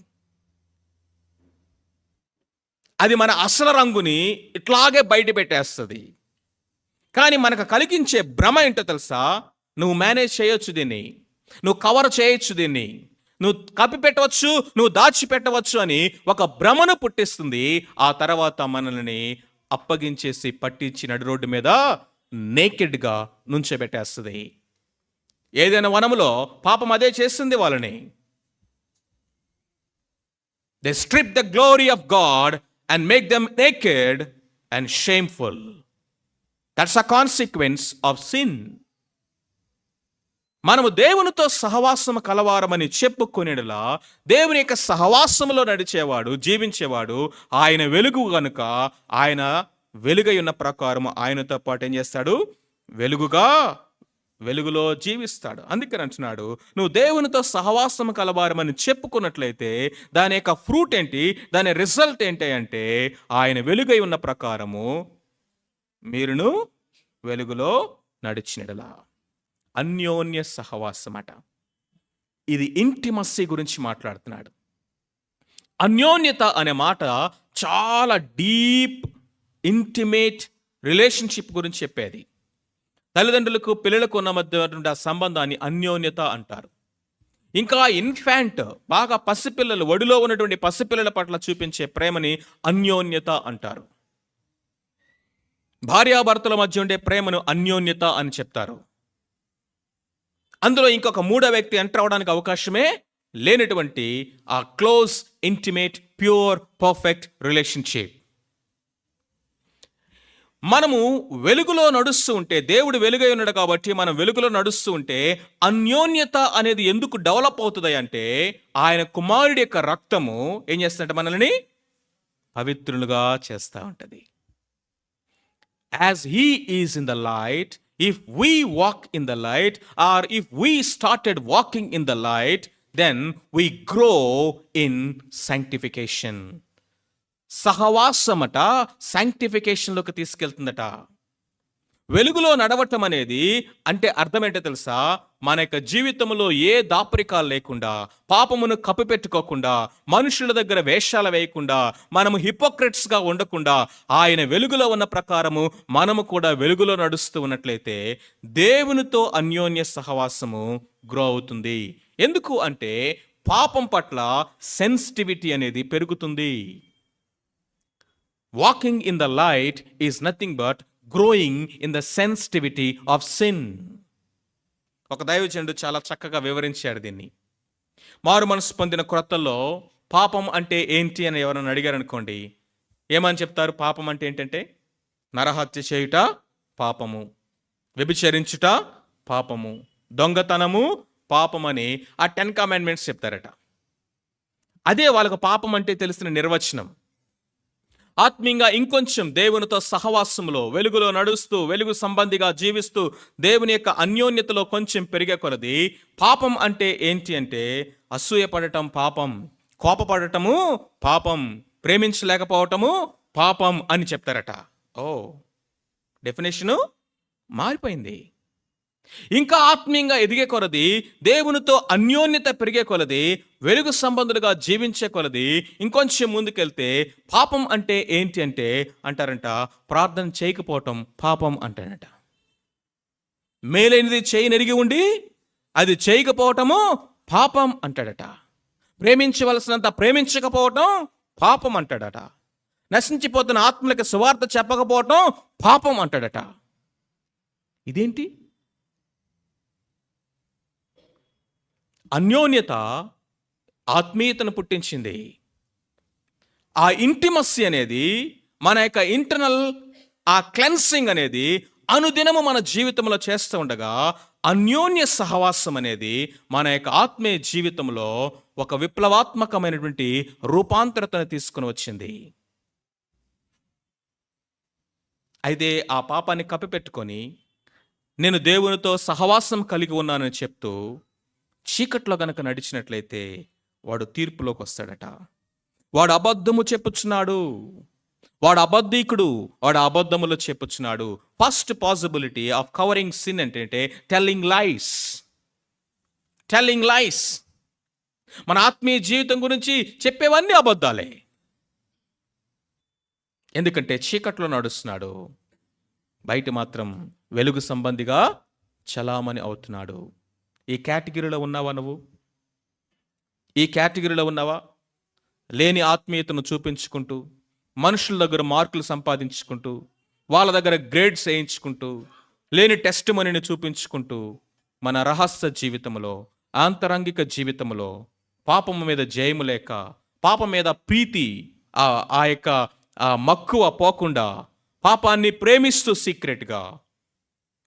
అది మన అసలు రంగుని ఇట్లాగే బయట పెట్టేస్తుంది. కానీ మనకు కలిగించే భ్రమ ఏంటో తెలుసా? నువ్వు మేనేజ్ చేయొచ్చు దీన్ని, నువ్వు కవర్ చేయొచ్చు దీన్ని, నువ్వు కప్పిపెట్టవచ్చు, నువ్వు దాచిపెట్టవచ్చు అని ఒక భ్రమను పుట్టిస్తుంది. ఆ తర్వాత మనల్ని అప్పగించేసి పట్టించి నడి రోడ్డు మీద నేకెడ్గా నుంచోబెట్టేస్తుంది. ఏదైనా వనములో పాపం అదే చేస్తుంది వాళ్ళని. They strip the glory of God and make them naked and shameful. That's a consequence of sin. మనము దేవునితో సహవాసము కలవారమని చెప్పుకునేలా దేవుని యొక్క సహవాసములో నడిచేవాడు, జీవించేవాడు ఆయన వెలుగు గనుక ఆయన వెలుగై ఉన్న ప్రకారము ఆయనతో పాటు ఏం చేస్తాడు? వెలుగులో జీవిస్తాడు. అందుకని అంటున్నాడు, నువ్వు దేవునితో సహవాసము కలవారమని చెప్పుకున్నట్లయితే దాని యొక్క ఫ్రూట్ ఏంటి, దాని రిజల్ట్ ఏంటి అంటే ఆయన వెలుగై ఉన్న ప్రకారము మీరును వెలుగులో నడిచినడలా. అన్యోన్య సహవాసం అట. ఇది ఇంటిమసీ గురించి మాట్లాడుతున్నాడు. అన్యోన్యత అనే మాట చాలా డీప్ ఇంటిమేట్ రిలేషన్షిప్ గురించి చెప్పేది. తల్లిదండ్రులకు పిల్లలకు ఉన్న మధ్య ఆ సంబంధాన్ని అన్యోన్యత అంటారు. ఇంకా ఇన్ఫాంట్, బాగా పసిపిల్లలు, ఒడిలో ఉన్నటువంటి పసిపిల్లల పట్ల చూపించే ప్రేమని అన్యోన్యత అంటారు. భార్యాభర్తల మధ్య ఉండే ప్రేమను అన్యోన్యత అని చెప్తారు. అందులో ఇంకొక మూడో వ్యక్తి ఎంటర్ అవడానికి అవకాశమే లేనటువంటి ఆ close, intimate, pure, perfect relationship. మనము వెలుగులో నడుస్తూ ఉంటే, దేవుడు వెలుగై ఉన్నాడు కాబట్టి మనం వెలుగులో నడుస్తూ ఉంటే అన్యోన్యత అనేది ఎందుకు డెవలప్ అవుతుంది అంటే ఆయన కుమారుడి యొక్క రక్తము ఏం చేస్తుందంటే మనల్ని పవిత్రులుగా చేస్తూ ఉంటుంది. As he is in the light, if we walk in the light, or if we started walking in the light, then we grow in sanctification. సహవాసమట శాంక్టిఫికేషన్లోకి తీసుకెళ్తుందట. వెలుగులో నడవటం అనేది అంటే అర్థం ఏంటో తెలుసా? మన యొక్క జీవితంలో ఏ దాపరికాలు లేకుండా, పాపమును కప్పిపెట్టుకోకుండా, మనుషుల దగ్గర వేషాలు వేయకుండా, మనము హిపోక్రెట్స్గా ఉండకుండా ఆయన వెలుగులో ఉన్న ప్రకారము మనము కూడా వెలుగులో నడుస్తూ ఉన్నట్లయితే దేవునితో అన్యోన్య సహవాసము గ్రో అవుతుంది. ఎందుకు అంటే పాపం పట్ల సెన్సిటివిటీ అనేది పెరుగుతుంది. Walking in the light is nothing but growing in the sensitivity of sin. ఒక దైవజనుడు చాలా చక్కగా వివరించాడు దీన్ని. మారు మనసు పొందిన క్రొత్తలో పాపం అంటే ఏంటి అని ఎవరైనా అడిగారు అనుకోండి, ఏమని చెప్తారు? పాపం అంటే ఏంటంటే నరహత్య చేయుట పాపము, వ్యభిచరించుట పాపము, దొంగతనము పాపమని ఆ 10 commandments చెప్తారట. అదే వాళ్ళకు పాపం అంటే తెలిసిన నిర్వచనం. ఆత్మీయంగా ఇంకొంచెం దేవునితో సహవాసంలో వెలుగులో నడుస్తూ, వెలుగు సంబంధిగా జీవిస్తూ, దేవుని యొక్క అన్యోన్యతలో కొంచెం పెరిగే కొలది పాపం అంటే ఏంటి అంటే అసూయపడటం పాపం, కోపపడటము పాపం, ప్రేమించలేకపోవటము పాపం అని చెప్తారట. డెఫినేషను మారిపోయింది. ఇంకా ఆత్మీయంగా ఎదిగే కొలది, దేవునితో అన్యోన్యత పెరిగే కొలది, వెలుగు సంబంధులుగా జీవించే కొలది ఇంకొంచెం ముందుకెళ్తే పాపం అంటే ఏంటి అంటే అంటారంట, ప్రార్థన చేయకపోవటం పాపం అంటారట. మేలైనది చేయనెరిగి ఉండి అది చేయకపోవటము పాపం అంటాడట. ప్రేమించవలసినంత ప్రేమించకపోవటం పాపం అంటాడట. నశించిపోతున్న ఆత్మలకు సువార్త చెప్పకపోవటం పాపం అంటాడట. ఇదేంటి? అన్యోన్యత ఆత్మీయతను పుట్టించింది. ఆ ఇంటిమసీ అనేది, మన యొక్క ఇంటర్నల్ ఆ క్లెన్సింగ్ అనేది అనుదినము మన జీవితంలో చేస్తూ ఉండగా, అన్యోన్య సహవాసం అనేది మన యొక్క ఆత్మీయ జీవితంలో ఒక విప్లవాత్మకమైనటువంటి రూపాంతరతను తీసుకుని వచ్చింది. అయితే ఆ పాపాన్ని కప్పిపెట్టుకొని నేను దేవునితో సహవాసం కలిగి ఉన్నానని చెప్తూ చీకట్లో గనక నడిచినట్లయితే వాడు తీర్పులోకి వస్తాడట. వాడు అబద్ధము చెప్పుచున్నాడు, వాడు అబద్ధీకుడు, వాడు అబద్ధములో చెప్పుచున్నాడు. First possibility of covering sin ఏంటంటే టెల్లింగ్ లైస్. మన ఆత్మీయ జీవితం గురించి చెప్పేవన్నీ అబద్ధాలే. ఎందుకంటే చీకట్లో నడుస్తున్నాడు, బయట మాత్రం వెలుగు సంబంధిగా చలామణి అవుతున్నాడు. ఈ కేటగిరీలో ఉన్నావా నువ్వు? ఈ కేటగిరీలో ఉన్నావా? లేని ఆత్మీయతను చూపించుకుంటూ, మనుషుల దగ్గర మార్కులు సంపాదించుకుంటూ, వాళ్ళ దగ్గర గ్రేడ్స్ వేయించుకుంటూ, లేని టెస్ట్ మనీని చూపించుకుంటూ, మన రహస్య జీవితంలో, ఆంతరంగిక జీవితంలో పాపము మీద జయము లేక, పాపం మీద ప్రీతి, ఆ యొక్క మక్కువ పోకుండా, పాపాన్ని ప్రేమిస్తూ సీక్రెట్గా,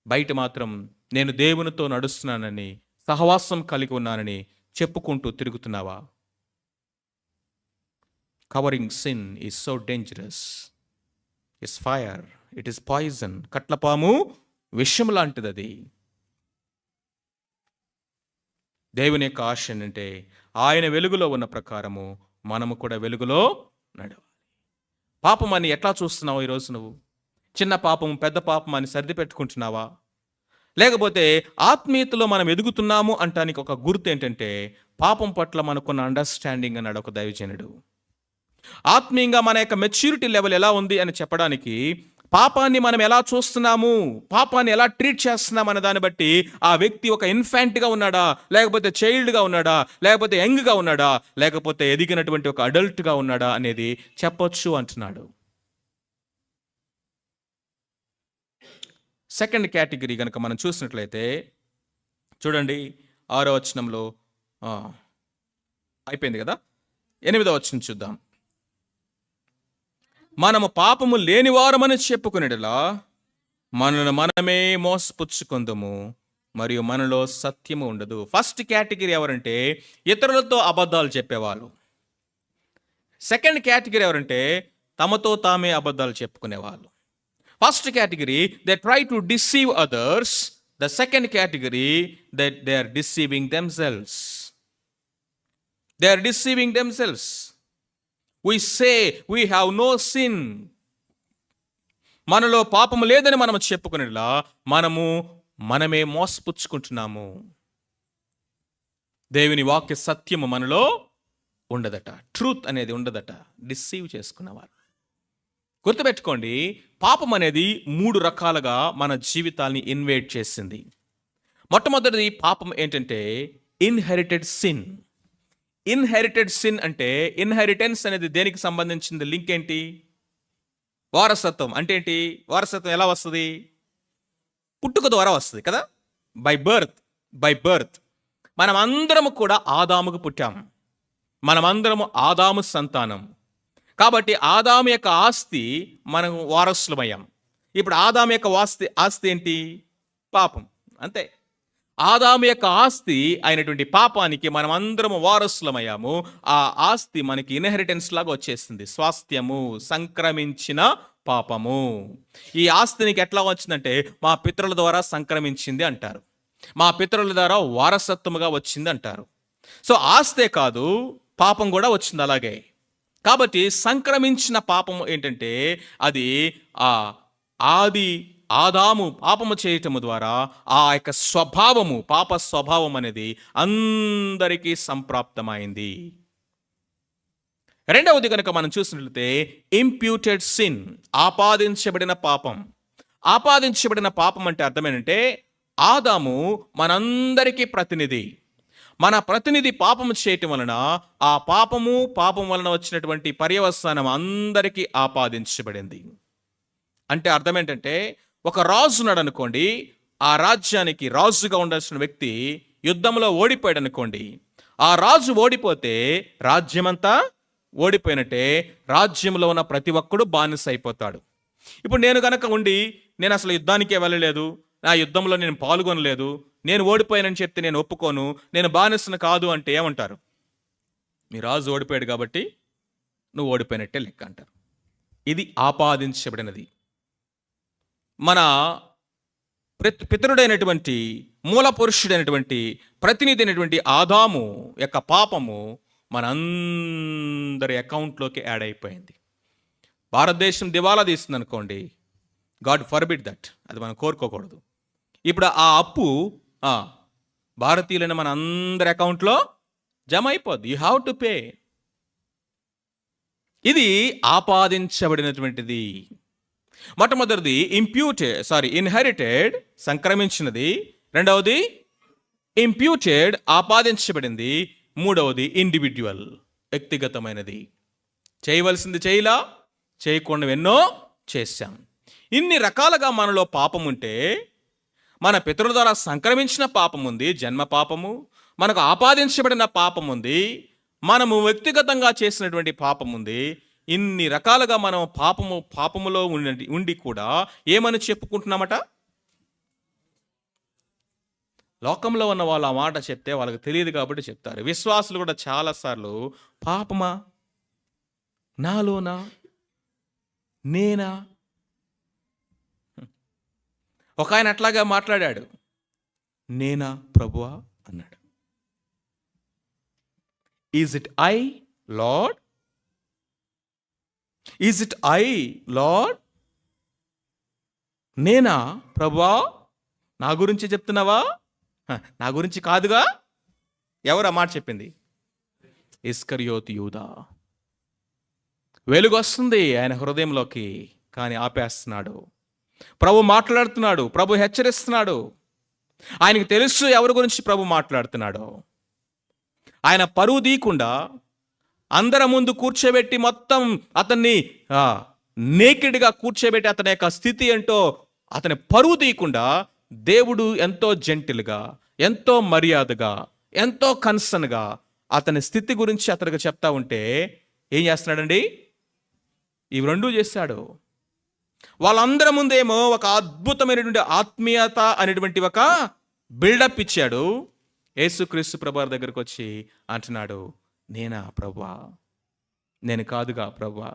బయట మాత్రం నేను దేవునితో నడుస్తున్నానని, సహవాసం కలిగి ఉన్నానని చెప్పుకుంటూ తిరుగుతున్నావా? Covering sin is so dangerous. It's fire, it is poison. కట్లపాము విషం లాంటిది అది. దేవుని యొక్క ఆశ ఏంటంటే ఆయన వెలుగులో ఉన్న ప్రకారము మనము కూడా వెలుగులో నడవాలి. పాపం అని ఎట్లా చూస్తున్నావు ఈరోజు? నువ్వు చిన్న పాపం పెద్ద పాపం అని సర్ది పెట్టుకుంటున్నావా? లేకపోతే ఆత్మీయతలో మనం ఎదుగుతున్నాము అంటానికి ఒక గుర్తు ఏంటంటే పాపం పట్ల మనకున్న అండర్స్టాండింగ్ అన్నాడు ఒక దైవజనుడు. ఆత్మీయంగా మన యొక్క మెచ్యూరిటీ లెవెల్ ఎలా ఉంది అని చెప్పడానికి పాపాన్ని మనం ఎలా చూస్తున్నాము, పాపాన్ని ఎలా ట్రీట్ చేస్తున్నాం అనే దాన్ని బట్టి ఆ వ్యక్తి ఒక ఇన్ఫాంట్గా ఉన్నాడా, లేకపోతే చైల్డ్గా ఉన్నాడా, లేకపోతే యంగ్గా ఉన్నాడా, లేకపోతే ఎదిగినటువంటి ఒక అడల్ట్గా ఉన్నాడా అనేది చెప్పొచ్చు అంటున్నాడు. సెకండ్ కేటగిరీ కనుక మనం చూసినట్లయితే చూడండి, 6వ వచనంలో అయిపోయింది కదా, 8వ వచనం చూద్దాం. మనము పాపము లేనివారమని చెప్పుకునేలా మనను మనమే మోసపుచ్చుకుందుము, మరియు మనలో సత్యము ఉండదు. ఫస్ట్ కేటగిరీ ఎవరంటే ఇతరులతో అబద్ధాలు చెప్పేవాళ్ళు. సెకండ్ కేటగిరీ ఎవరంటే తమతో తామే అబద్ధాలు చెప్పుకునేవాళ్ళు. First category they try to deceive others. The second category that they are deceiving themselves. They are deceiving themselves. We say we have no sin. మనలో పాపము లేదని మనం చెప్పుకునేలా మనమే మోసపుచ్చుకుంటున్నాము. దేవుని వాక్య సత్యము మనలో ఉండదట, ట్రూత్ అనేది ఉండదట, డిసీవ్ చేసుకున్నవారు. గుర్తుపెట్టుకోండి, పాపం అనేది 3 రకాలుగా మన జీవితాన్ని ఇన్వేట్ చేసింది. మొట్టమొదటిది పాపం ఏంటంటే ఇన్హెరిటెడ్ సిన్. ఇన్హెరిటెడ్ సిన్ అంటే ఇన్హెరిటెన్స్ అనేది దేనికి సంబంధించింది? లింక్ ఏంటి? వారసత్వం. అంటే ఏంటి? వారసత్వం ఎలా వస్తుంది? పుట్టుక ద్వారా వస్తుంది కదా, బై బర్త్. మనమందరము కూడా ఆదాముకు పుట్టాము, మనమందరము ఆదాము సంతానం. కాబట్టి ఆదాము యొక్క ఆస్తి మనం వారసులమయ్యాం. ఇప్పుడు ఆదాము యొక్క ఆస్తి ఏంటి? పాపం. అంతే. ఆదాము యొక్క ఆస్తి అయినటువంటి పాపానికి మనం అందరము వారసులమయ్యాము. ఆ ఆస్తి మనకి ఇన్హెరిటెన్స్ లాగా వచ్చేసింది, స్వాస్థ్యము, సంక్రమించిన పాపము. ఈ ఆస్తి నీకు ఎట్లా వచ్చిందంటే మా పితరుల ద్వారా సంక్రమించింది అంటారు, మా పితరుల ద్వారా వారసత్వముగా వచ్చింది అంటారు. సో ఆస్తే కాదు, పాపం కూడా వచ్చింది అలాగే. కాబట్టి సంక్రమించిన పాపం ఏంటంటే అది ఆది ఆదాము పాపము చేయటము ద్వారా ఆ యొక్క స్వభావము, పాప స్వభావం అనేది అందరికీ సంప్రాప్తమైంది. రెండవది కనుక మనం చూసినట్లయితే ఇంప్యూటెడ్ సిన్, ఆపాదించబడిన పాపం. ఆపాదించబడిన పాపం అంటే అర్థం ఏంటంటే ఆదాము మనందరికీ ప్రతినిధి. మన ప్రతినిధి పాపము చేయటం వలన ఆ పాపం వలన వచ్చినటువంటి పర్యవసానం అందరికీ ఆపాదించబడింది. అంటే అర్థం ఏంటంటే ఒక రాజు ఉన్నాడు అనుకోండి, ఆ రాజ్యానికి రాజుగా ఉండాల్సిన వ్యక్తి యుద్ధంలో ఓడిపోయాడు అనుకోండి, ఆ రాజు ఓడిపోతే రాజ్యమంతా ఓడిపోయినట్టే రాజ్యంలో ఉన్న ప్రతి ఒక్కడు బానిస అయిపోతాడు. ఇప్పుడు నేను కనుక ఉండి నేను అసలు యుద్ధానికే వెళ్ళలేదు, నా యుద్ధంలో నేను పాల్గొనలేదు, నేను ఓడిపోయానని చెప్తే నేను ఒప్పుకోను, నేను బానిసను కాదు అంటే ఏమంటారు? మీ రాజు ఓడిపోయాడు కాబట్టి నువ్వు ఓడిపోయినట్టే లెక్క అంటారు. ఇది ఆపాదించబడినది. మన పితరుడైనటువంటి మూల పురుషుడైనటువంటి ప్రతినిధి అయినటువంటి ఆదాము యొక్క పాపము మనందరి అకౌంట్లోకి యాడ్ అయిపోయింది. భారతదేశం దివాలా తీస్తుంది అనుకోండి, గాడ్ ఫర్బిడ్ దట్, అది మనం కోరుకోకూడదు. ఇప్పుడు ఆ అప్పు భారతీయులైన మన అందరి అకౌంట్లో జమ అయిపోద్ది. You have to pay. ఇది ఆపాదించబడినటువంటిది. మొట్టమొదటిది ఇన్హెరిటెడ్, సంక్రమించినది. రెండవది ఇంప్యూటెడ్, ఆపాదించబడింది. మూడవది ఇండివిడ్యువల్, వ్యక్తిగతమైనది. చేయవలసింది చేయలా, చేయకుండా ఎన్నో చేశాం. ఇన్ని రకాలుగా మనలో పాపం ఉంటే, మన పితరుల ద్వారా సంక్రమించిన పాపం ఉంది, జన్మ పాపము. మనకు ఆపాదించబడిన పాపం ఉంది, మనము వ్యక్తిగతంగా చేసినటువంటి పాపం ఉంది. ఇన్ని రకాలుగా మనం పాపములో ఉండి కూడా ఏమని చెప్పుకుంటున్నామట? లోకంలో ఉన్న వాళ్ళు ఆ మాట చెప్తే వాళ్ళకి తెలియదు కాబట్టి చెప్తారు. విశ్వాసులు కూడా చాలాసార్లు పాపమా, నాలోనా, నేనా. ఒక ఆయన అట్లాగా మాట్లాడాడు, నేనా ప్రభువా అన్నాడు. Is it I lord? Is it I lord? నేనా ప్రభువా? నా గురించి చెప్తున్నావా? నా గురించి కాదుగా. ఎవరు ఆ మాట చెప్పింది? ఇస్కరియోతు యూదా. వెలుగు వస్తుంది ఆయన హృదయంలోకి, కానీ ఆపేస్తున్నాడు. ప్రభు మాట్లాడుతున్నాడు, ప్రభు హెచ్చరిస్తున్నాడు. ఆయనకు తెలుసు ఎవరి గురించి ప్రభు మాట్లాడుతున్నాడో. ఆయన పరువు తీయకుండా అందరి ముందు కూర్చోబెట్టి మొత్తం అతన్ని నేకిడ్గా కూర్చోబెట్టి అతని యొక్క స్థితి ఏంటో అతని పరువు తీయకుండా దేవుడు ఎంతో జెంటిల్గా, ఎంతో మర్యాదగా, ఎంతో కన్సర్న్గా అతని స్థితి గురించి అతనికి చెప్తా ఉంటే ఏం చేస్తున్నాడండి? ఇవి రెండూ చేశాడు. వాళ్ళందరి ముందేమో ఒక అద్భుతమైనటువంటి ఆత్మీయత అనేటువంటి ఒక బిల్డప్ ఇచ్చాడు. యేసుక్రీస్తు ప్రభువు దగ్గరకు వచ్చి అంటున్నాడు, నేనా ప్రభువా? నేను కాదుగా ప్రభువా.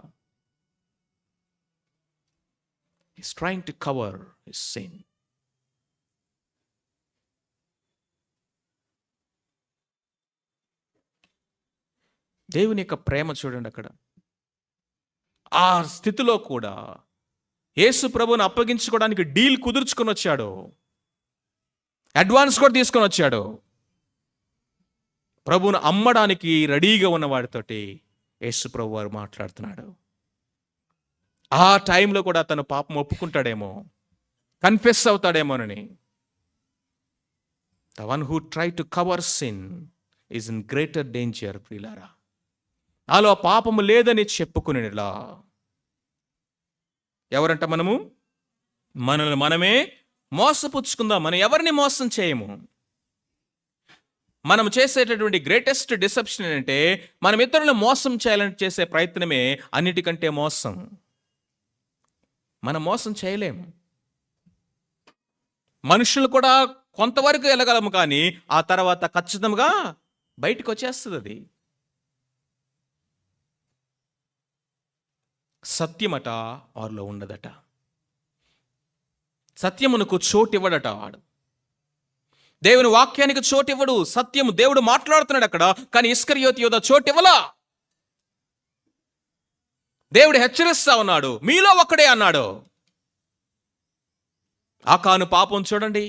He's trying to cover his sin. దేవుని యొక్క ప్రేమ చూడండి అక్కడ. ఆ స్థితిలో కూడా యేసు ప్రభువుని అప్పగించుకోవడానికి డీల్ కుదుర్చుకొని వచ్చాడు. అడ్వాన్స్ కూడా తీసుకొని వచ్చాడు. ప్రభువును అమ్మడానికి రెడీగా ఉన్న వాడితోటి యేసు ప్రభు వారు మాట్లాడుతున్నాడు. ఆ టైంలో కూడా తను పాపం ఒప్పుకుంటాడేమో, కన్ఫెస్ అవుతాడేమోనని. The one who try to cover sin is in greater danger. ప్రియులారా, నాలో పాపము లేదని చెప్పుకునేలా. ఎవరంట? మనల్ని మనమే మోసపుచ్చుకుందాం. మనం ఎవరిని మోసం చేయము. మనం చేసేటటువంటి గ్రేటెస్ట్ డిసెప్షన్ ఏంటంటే, మనం ఇతరులను మోసం చేయాలని చేసే ప్రయత్నమే అన్నిటికంటే మోసం. మనం మోసం చేయలేము. మనుషులు కూడా కొంతవరకు వెళ్ళగలము, కానీ ఆ తర్వాత ఖచ్చితంగా బయటకు వచ్చేస్తుంది అది. సత్యమట వారిలో ఉండదట. సత్యమునకు చోటివ్వడట వాడు. దేవుని వాక్యానికి చోటివ్వడు. సత్యము దేవుడు మాట్లాడుతున్నాడు అక్కడ, కానీ ఇస్కరియోతు యూదా చోటివ్వలా. దేవుడు హెచ్చరిస్తా ఉన్నాడు, మీలో ఒక్కడే అన్నాడు. ఆకాను పాపం చూడండి,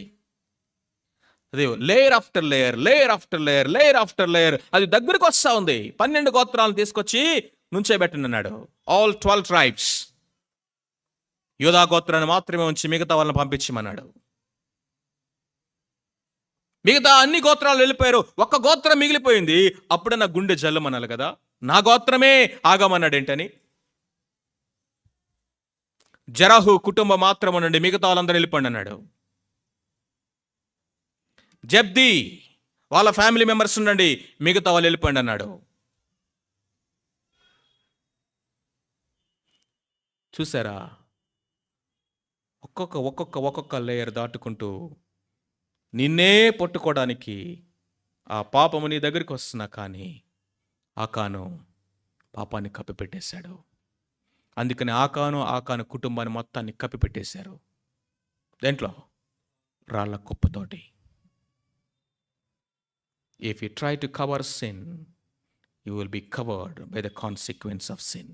అదే layer after layer, layer after layer, layer after layer, అది దగ్గరకు వస్తా ఉంది. 12 గోత్రాలను తీసుకొచ్చి నుంచోబెట్టండి అన్నాడు. All 12 tribes. యూదా గోత్రాన్ని మాత్రమే ఉంచి మిగతా వాళ్ళని పంపించమన్నాడు. మిగతా అన్ని గోత్రాలు వెళ్ళిపోయారు, ఒక్క గోత్రం మిగిలిపోయింది. అప్పుడే నా గుండె జల్లమనాలి కదా, నా గోత్రమే ఆగమన్నాడు. ఏంటని? జరహు కుటుంబం మాత్రం నుండి మిగతా వాళ్ళందరూ వెళ్ళిపోండి అన్నాడు. జబ్ది వాళ్ళ ఫ్యామిలీ మెంబర్స్ ఉండండి, మిగతా వాళ్ళు వెళ్ళిపోండి అన్నాడు. చూసారా? ఒక్కొక్క లేయర్ దాటుకుంటూ నిన్నే పట్టుకోవడానికి ఆ పాపము నీ దగ్గరికి వస్తున్నా, కానీ ఆకాను పాపాన్ని కప్పిపెట్టేశాడు. అందుకని ఆకాను కుటుంబాన్ని మొత్తాన్ని కప్పిపెట్టేశారు. దేంట్లో? రాళ్ళ కుప్పతోటి. If you try to cover sin, you will be covered by the consequence of sin.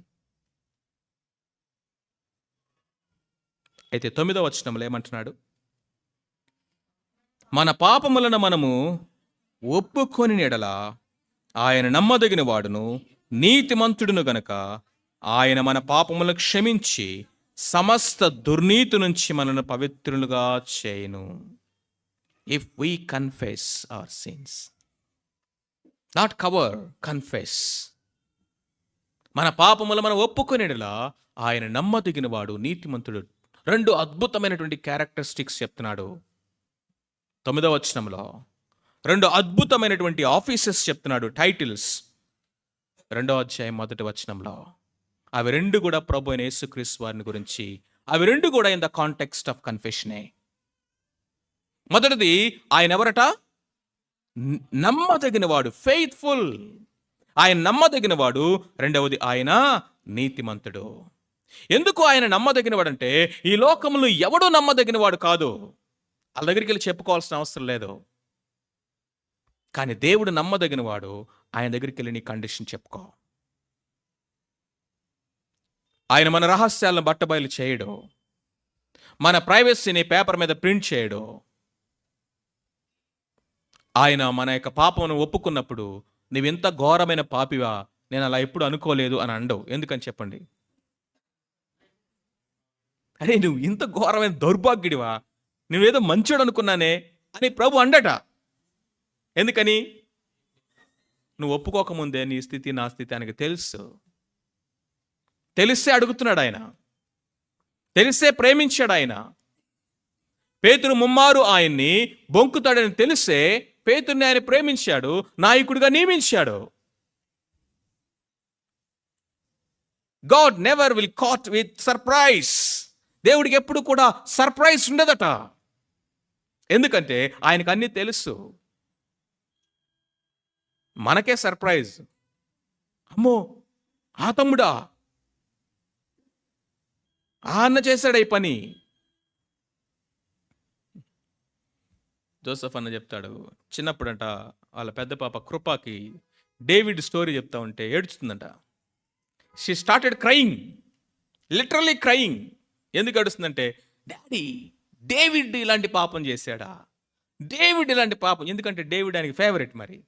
అయితే 9వ వచనంలో ఏమంటున్నాడు? మన పాపములను మనము ఒప్పుకొని ఎడల ఆయన నమ్మదగిన వాడును నీతిమంతుడును గనక ఆయన మన పాపములను క్షమించి సమస్త దుర్నీతి నుంచి మనను పవిత్రులుగా చేయును. If we confess our sins, not cover, confess. మన పాపములు మనం ఒప్పుకొనేలా ఆయన నమ్మదగిన వాడు, నీతిమంతుడు. 2 అద్భుతమైనటువంటి క్యారెక్టరిస్టిక్స్ చెప్తున్నాడు 9వ వచనంలో. 2 అద్భుతమైనటువంటి ఆఫీసెస్ చెప్తున్నాడు, టైటిల్స్. 2వ అధ్యాయం 1వ వచనంలో అవి 2 కూడా ప్రభు అయిన యేసుక్రీస్తు వారిని గురించి. అవి 2 కూడా ఇన్ ద కాంటెక్స్ట్ ఆఫ్ కన్ఫెషనే. మొదటిది, ఆయన ఎవరట? నమ్మదగిన వాడు, ఫెయిత్ఫుల్. ఆయన నమ్మదగిన వాడు. రెండవది, ఆయన నీతిమంతుడు. ఎందుకు ఆయన నమ్మదగిన వాడంటే, ఈ లోకంలో ఎవడూ నమ్మదగిన వాడు కాదు. వాళ్ళ దగ్గరికి వెళ్ళి చెప్పుకోవాల్సిన అవసరం లేదు. కానీ దేవుడు నమ్మదగిన వాడు. ఆయన దగ్గరికి వెళ్ళి నీ కండిషన్ చెప్పుకో. ఆయన మన రహస్యాలను బట్టబయలు చేయడు. మన ప్రైవసీని పేపర్ మీద ప్రింట్ చేయడు. ఆయన మన యొక్క పాపమును ఒప్పుకున్నప్పుడు, నువ్వెంత ఘోరమైన పాపివా, నేను అలా ఎప్పుడు అనుకోలేదు అని అండవు. ఎందుకని చెప్పండి? అరే, నువ్వు ఇంత ఘోరమైన దౌర్భాగ్యుడివా, నువ్వేదో మంచోడు అనుకున్నానే అని ప్రభు అండట. ఎందుకని? నువ్వు ఒప్పుకోకముందే నీ స్థితి నా స్థితి ఆయనకు తెలుసు. తెలిసే అడుగుతున్నాడు ఆయన, తెలిసే ప్రేమించాడు ఆయన. పేతురు ముమ్మారు ఆయన్ని బొంకుతాడని తెలిసే పేతుర్ని ఆయన ప్రేమించాడు, నాయకుడిగా నియమించాడు. God never will caught with surprise. దేవుడికి ఎప్పుడు కూడా సర్ప్రైజ్ ఉండదట. ఎందుకంటే ఆయనకు అన్నీ తెలుసు. మనకే సర్ప్రైజ్. అమ్మో, ఆ తమ్ముడా, ఆ అన్న చేశాడు ఈ పని. జోసెఫ్ అన్న చెప్తాడు, చిన్నప్పుడంట వాళ్ళ పెద్ద పాప కృపాకి డేవిడ్ స్టోరీ చెప్తా ఉంటే ఏడుస్తుందంట. She started crying, literally crying. ఎందుకు ఏడుస్తుందంటే, డాడీ, డేవిడ్ ఇలాంటి పాపం చేశాడా, డేవిడ్ ఇలాంటి పాపం. ఎందుకంటే డేవిడ్ ఆయనకి ఫేవరెట్. మరి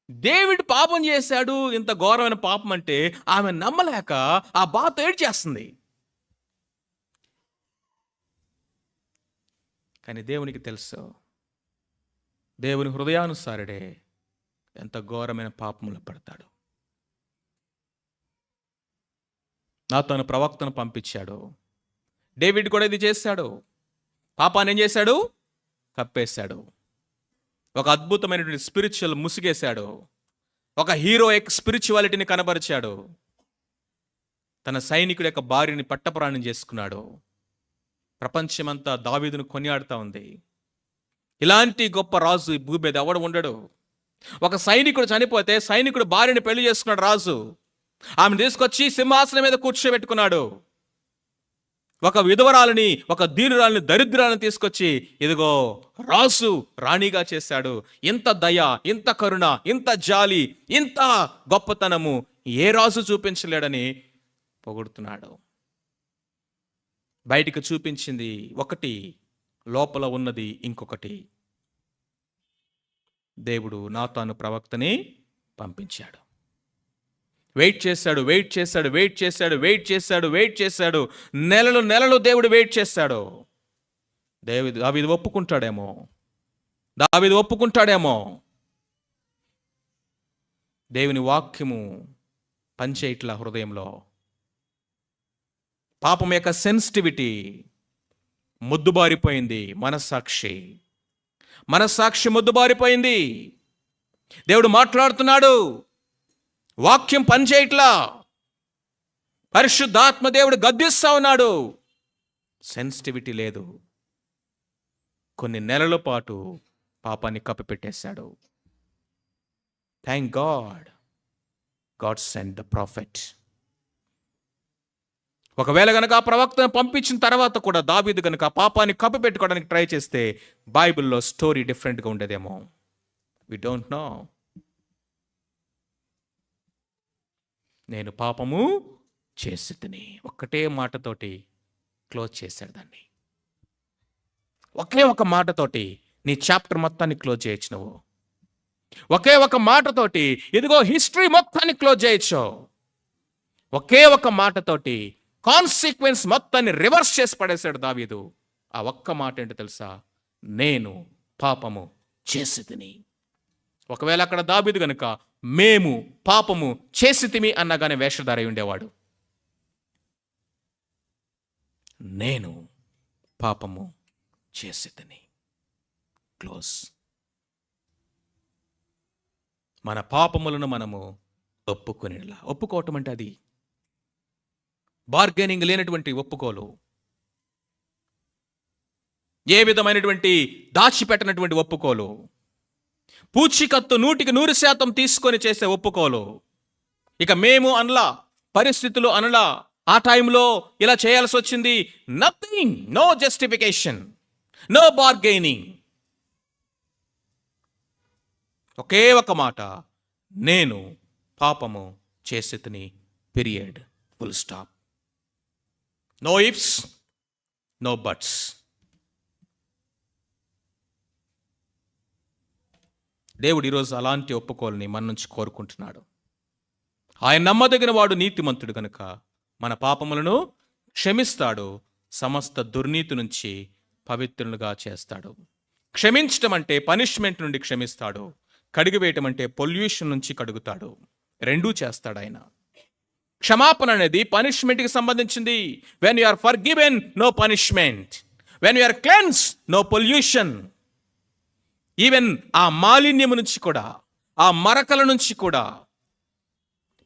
డేవిడ్ పాపం చేశాడు, ఇంత ఘోరమైన పాపం అంటే ఆమె నమ్మలేక ఆ బాధతో ఏడ్చేస్తుంది. కానీ దేవునికి తెలుసు, దేవుని హృదయానుసారుడే ఎంత ఘోరమైన పాపములు పడతాడు. నాతోను ప్రవక్తను పంపించాడు. డేవిడ్ కూడా ఇది చేశాడు. పాపాన్ని ఏం చేశాడు? కప్పేశాడు. ఒక అద్భుతమైనటువంటి స్పిరిచువల్ ముసుగేశాడు. ఒక హీరోయిక్ స్పిరిచువాలిటీని కనబరిచాడు. తన సైనికుడి యొక్క భార్యని పట్టప్రాణం చేసుకున్నాడు. ప్రపంచమంతా దావీదును కొనియాడుతూ ఉంది. ఇలాంటి గొప్ప రాజు ఈ భూమి మీద ఎవడు ఉండడు. ఒక సైనికుడు చనిపోతే సైనికుడు భార్యని పెళ్లి చేసుకున్నాడు రాజు. ఆమెను తీసుకొచ్చి సింహాసనం మీద కూర్చోబెట్టుకున్నాడు. ఒక విధవరాలని, ఒక దీనురాలని, దరిద్రాలను తీసుకొచ్చి ఇదిగో రాజు రాణిగా చేశాడు. ఇంత దయ, ఇంత కరుణ, ఇంత జాలి, ఇంత గొప్పతనము ఏ రాజు చూపించలేడని పొగుడుతున్నాడు. బయటికి చూపించింది ఒకటి, లోపల ఉన్నది ఇంకొకటి. దేవుడు నాతాను ప్రవక్తని పంపించాడు. వెయిట్ చేశాడు. నెలలు దేవుడు వెయిట్ చేశాడు. దావీదు ఒప్పుకుంటాడేమో. దేవుని వాక్యము పనిచేయట్లా హృదయంలో. పాపం యొక్క సెన్సిటివిటీ మొద్దుబారిపోయింది. మనస్సాక్షి మొద్దుబారిపోయింది. దేవుడు మాట్లాడుతున్నాడు, వాక్యం పనిచేయట్లా. పరిశుద్ధాత్మ దేవుడు గద్దిస్తా ఉన్నాడు. సెన్సిటివిటీ లేదు. కొన్ని నెలల పాటు పాపాన్ని కప్పిపెట్టేశాడు. Thank God, God send the prophet. ఒకవేళ గనక ఆ ప్రవక్తను పంపించిన తర్వాత కూడా దావీదు గనక పాపాన్ని కప్పిపెట్టుకోవడానికి ట్రై చేస్తే బైబిల్లో స్టోరీ డిఫరెంట్గా ఉండేదేమో. We don't know. నేను పాపము చేసి తిని ఒక్కటే మాటతోటి క్లోజ్ చేశాడు దాన్ని. ఒకే ఒక మాటతోటి నీ చాప్టర్ మొత్తాన్ని క్లోజ్ చేయొచ్చు నువ్వు. ఒకే ఒక మాటతోటి ఇదిగో హిస్టరీ మొత్తాన్ని క్లోజ్ చేయొచ్చు. ఒకే ఒక మాటతోటి కాన్సిక్వెన్స్ మొత్తాన్ని రివర్స్ చేసి పడేశాడు దావీదు. ఆ ఒక్క మాట ఏంటో తెలుసా? నేను పాపము చేసి తిని. ఒకవేళ అక్కడ దావీదు గనుక మేము పాపము చేసితిమి అన్నగానే వేషధారై ఉండేవాడు. నేను పాపము చేసితిని. క్లోజ్. మన పాపములను మనము ఒప్పుకోవటం అంటే అది బార్గెనింగ్ లేనటువంటి ఒప్పుకోలు. ఏ విధమైనటువంటి దాచిపెట్టనటువంటి ఒప్పుకోలు. పూచికత్తు 100% తీసుకొని చేసే ఒప్పుకోలు. ఇక మేము అనలా, పరిస్థితులు అనలా, ఆ టైంలో ఇలా చేయాల్సి వచ్చింది. Nothing, no justification, no bargaining. ఒకే ఒక మాట, నేను పాపము చేసితిని, period, full stop. No ifs, no buts. దేవుడు ఈరోజు అలాంటి ఒప్పుకోలని మన నుంచి కోరుకుంటున్నాడు. ఆయన నమ్మదగిన వాడు, నీతిమంతుడు కనుక మన పాపములను క్షమిస్తాడు, సమస్త దుర్నీతి నుంచి పవిత్రులుగా చేస్తాడు. క్షమించటం అంటే పనిష్మెంట్ నుండి క్షమిస్తాడు, కడిగివేయటం అంటే పొల్యూషన్ నుంచి కడుగుతాడు. రెండూ చేస్తాడు ఆయన. క్షమాపణ అనేది పనిష్మెంట్కి సంబంధించింది. When you are forgiven, no punishment. When you are cleanse, no pollution. Even ఆ మాలిన్యము నుంచి కూడా, ఆ మరకల నుంచి కూడా,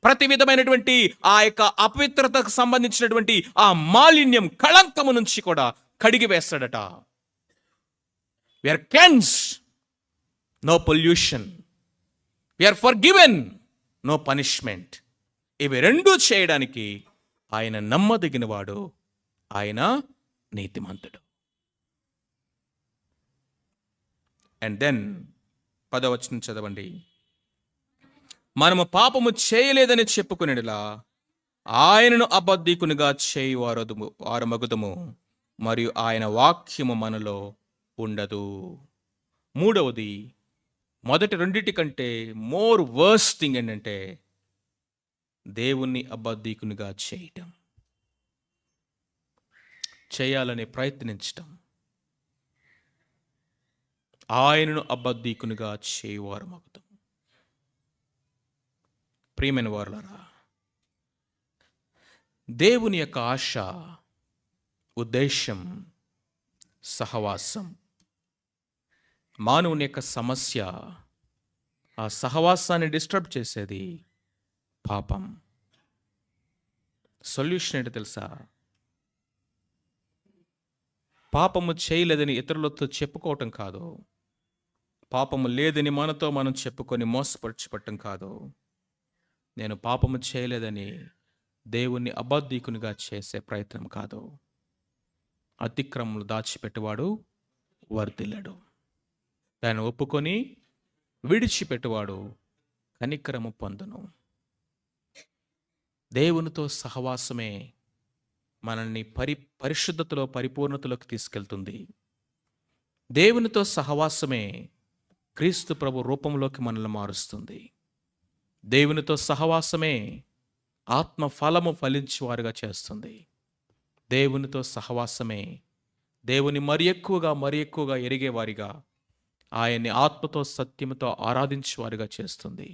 ప్రతి విధమైనటువంటి ఆ యొక్క అపవిత్రతకు సంబంధించినటువంటి ఆ మాలిన్యం, కళంకము నుంచి కూడా కడిగి వేస్తాడట. We're cleanse, no pollution. We're forgiven, no punishment. ఇవి రెండూ చేయడానికి ఆయన నమ్మదగినవాడు, ఆయన నీతిమంతుడు. అండ్ దెన్ 10వ వచనం చదవండి. మనము పాపము చేయలేదని చెప్పుకునేలా ఆయనను అబద్ధికునిగా చేయువారు మగుదము, మరియు ఆయన వాక్యము మనలో ఉండదు. మూడవది, మొదటి రెండిటి కంటే మోర్ వర్స్ట్ థింగ్ ఏంటంటే దేవుణ్ణి అబద్ధికునిగా చేయటం, చేయాలని ప్రయత్నించటం. ఆయనను అబద్ధికునిగా చేయువారు మగుదము. ప్రియమైన వారులారా, దేవుని యొక్క ఆశ, ఉద్దేశం సహవాసం. మానవుని యొక్క సమస్య, ఆ సహవాసాన్ని డిస్టర్బ్ చేసేది పాపం. సొల్యూషన్ ఏంటో తెలుసా? పాపము చేయలేదని ఇతరులతో చెప్పుకోవటం కాదు, పాపము లేదని మనతో మనం చెప్పుకొని మోసపరచుపట్టం కాదు. నేను పాపము చేయలేదని దేవుణ్ణి అబద్ధికునిగా చేసే ప్రయత్నం కాదు. అతిక్రమములు దాచిపెట్టువాడు వర్ధిల్లడు, దాన్ని ఒప్పుకొని విడిచిపెట్టువాడు కనికరము పొందును. దేవునితో సహవాసమే మనల్ని పరిశుద్ధతలో పరిపూర్ణతలోకి తీసుకెళ్తుంది. దేవునితో సహవాసమే క్రీస్తు ప్రభు రూపంలోకి మనల్ని మారుస్తుంది. దేవునితో సహవాసమే ఆత్మ ఫలము ఫలించేవారుగా చేస్తుంది. దేవునితో సహవాసమే దేవుని మరి ఎక్కువగా ఎరిగేవారిగా, ఆయన్ని ఆత్మతో సత్యముతో ఆరాధించేవారుగా చేస్తుంది.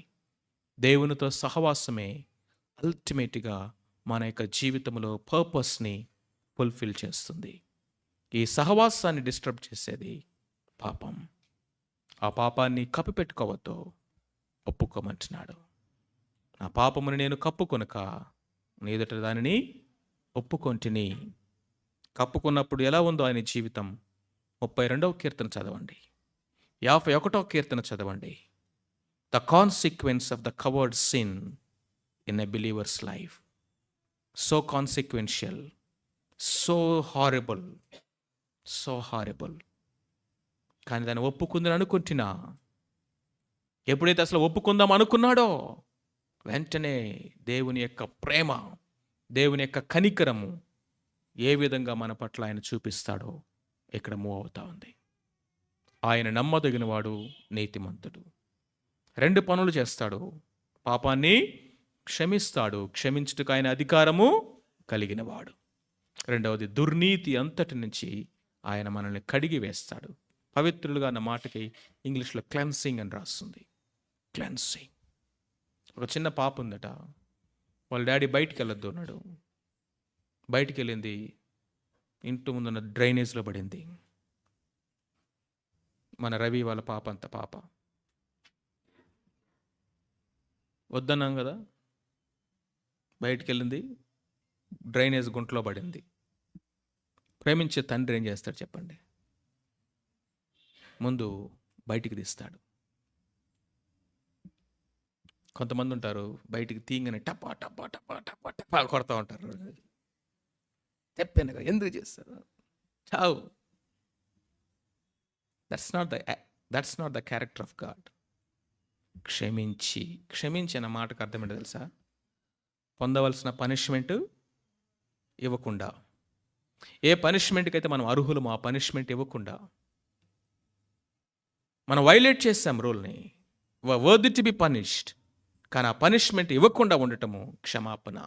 దేవునితో సహవాసమే అల్టిమేట్గా మన యొక్క జీవితంలో పర్పస్ని ఫుల్ఫిల్ చేస్తుంది. ఈ సహవాసాన్ని డిస్టర్బ్ చేసేది పాపం. ఆ పాపాన్ని కప్పిపెట్టుకోవద్దు, ఒప్పుకోమంటున్నాడు. నా పాపముని నేను కప్పుకొనక నీ ఎదుట దానిని ఒప్పుకొంటిని. కప్పుకున్నప్పుడు ఎలా ఉందో ఆయన జీవితం? 32వ కీర్తన చదవండి, 51వ కీర్తన చదవండి. The consequence of the covered sin in a believers life, so consequential, so horrible, so horrible. కానీ దాన్ని ఒప్పుకుందని అనుకుంటున్నా. ఎప్పుడైతే అసలు ఒప్పుకుందాం అనుకున్నాడో వెంటనే దేవుని యొక్క ప్రేమ, దేవుని యొక్క కనికరము ఏ విధంగా మన పట్ల ఆయన చూపిస్తాడో ఇక్కడ మూవ్ అవుతా ఉంది. ఆయన నమ్మదగినవాడు, నీతిమంతుడు. 2 పనులు చేస్తాడు. పాపాన్ని క్షమిస్తాడు, క్షమించుటకు ఆయన అధికారము కలిగినవాడు. రెండవది, దుర్నీతి అంతటి నుంచి ఆయన మనల్ని కడిగి వేస్తాడు. పవిత్రులుగా అన్న మాటకి ఇంగ్లీష్లో క్లెన్సింగ్ అని రాస్తుంది. క్లెన్సింగ్. ఒక చిన్న పాప ఉందట, వాళ్ళ డాడీ బయటికి వెళ్ళొద్దు అన్నాడు. బయటికి వెళ్ళింది, ఇంటి ముందున్న డ్రైనేజ్లో పడింది. మన రవి వాళ్ళ పాప అంత పాప. వద్దన్నాం కదా, బయటికి వెళ్ళింది, డ్రైనేజ్ గుంటలో పడింది. ప్రేమించే తండ్రి ఏం చేస్తాడు చెప్పండి? ముందు బయటికి తీస్తాడు. కొంతమంది ఉంటారు, బయటికి తీయగానే టపా టపా టపా టపా టపా కొడతా ఉంటారు. చెప్పాను కదా, ఎందుకు చేస్తారు? చావు. That's not the character of God. క్షమించి అన్న మాటకు అర్థం ఏంటో తెలుసా? పొందవలసిన పనిష్మెంట్ ఇవ్వకుండా, ఏ పనిష్మెంట్కి అయితే మనం అర్హులమో ఆ పనిష్మెంట్ ఇవ్వకుండా, మనం వైలేట్ చేస్తాం రూల్ని, వర్ది టు బి పనిష్డ్, కానీ ఆ పనిష్మెంట్ ఇవ్వకుండా ఉండటము క్షమాపణ.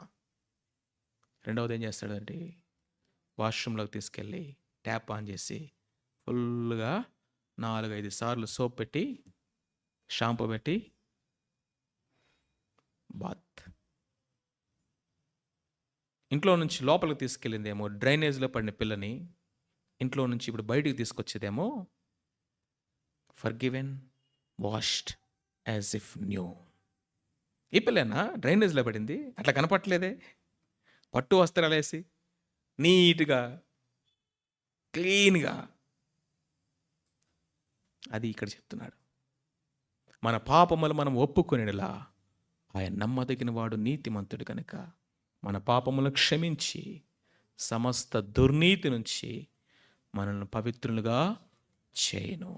రెండవది ఏం చేస్తాడంటే, వాష్రూమ్లోకి తీసుకెళ్ళి ట్యాప్ ఆన్ చేసి ఫుల్గా 4-5 సార్లు సోప్ పెట్టి, షాంపూ పెట్టి బాత్. ఇంట్లో నుంచి లోపలికి తీసుకెళ్ళిందేమో డ్రైనేజ్లో పడిన పిల్లని, ఇంట్లో నుంచి ఇప్పుడు బయటికి తీసుకొచ్చేదేమో forgiven, washed as if new. ఈ పిల్లనా డ్రైనేజ్లో పడింది, అట్లా కనపట్లేదే, పట్టు వస్త్రాలు వేసి నీట్గా క్లీన్గా. అది ఇక్కడ చెప్తున్నాడు. మన పాపములు మనం ఒప్పుకొనిలా ఆయన నమ్మదగిన వాడు, నీతిమంతుడు కనుక మన పాపములను క్షమించి సమస్త దుర్నీతి నుంచి మనల్ని పవిత్రులుగా చేయను.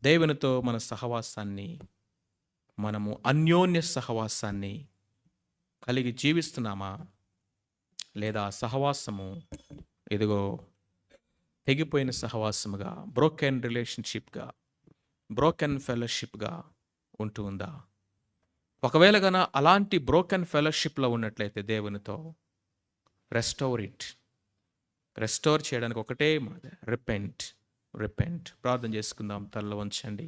దేవునితో మన సహవాసాన్ని, మనము అన్యోన్య సహవాసాన్ని కలిగి జీవిస్తున్నామా, లేదా సహవాసము ఇదిగో తెగిపోయిన సహవాసముగా, బ్రోకెన్ రిలేషన్షిప్గా, బ్రోకెన్ ఫెలోషిప్గా ఉంటూ ఉందా? ఒకవేళ గన అలాంటి బ్రోకెన్ ఫెలోషిప్లో ఉన్నట్లయితే దేవునితో రెస్టోర్ చేయడానికి ఒకటే రిపెంట్. ప్రార్థన చేసుకుందాం. తల్ల వంచండి.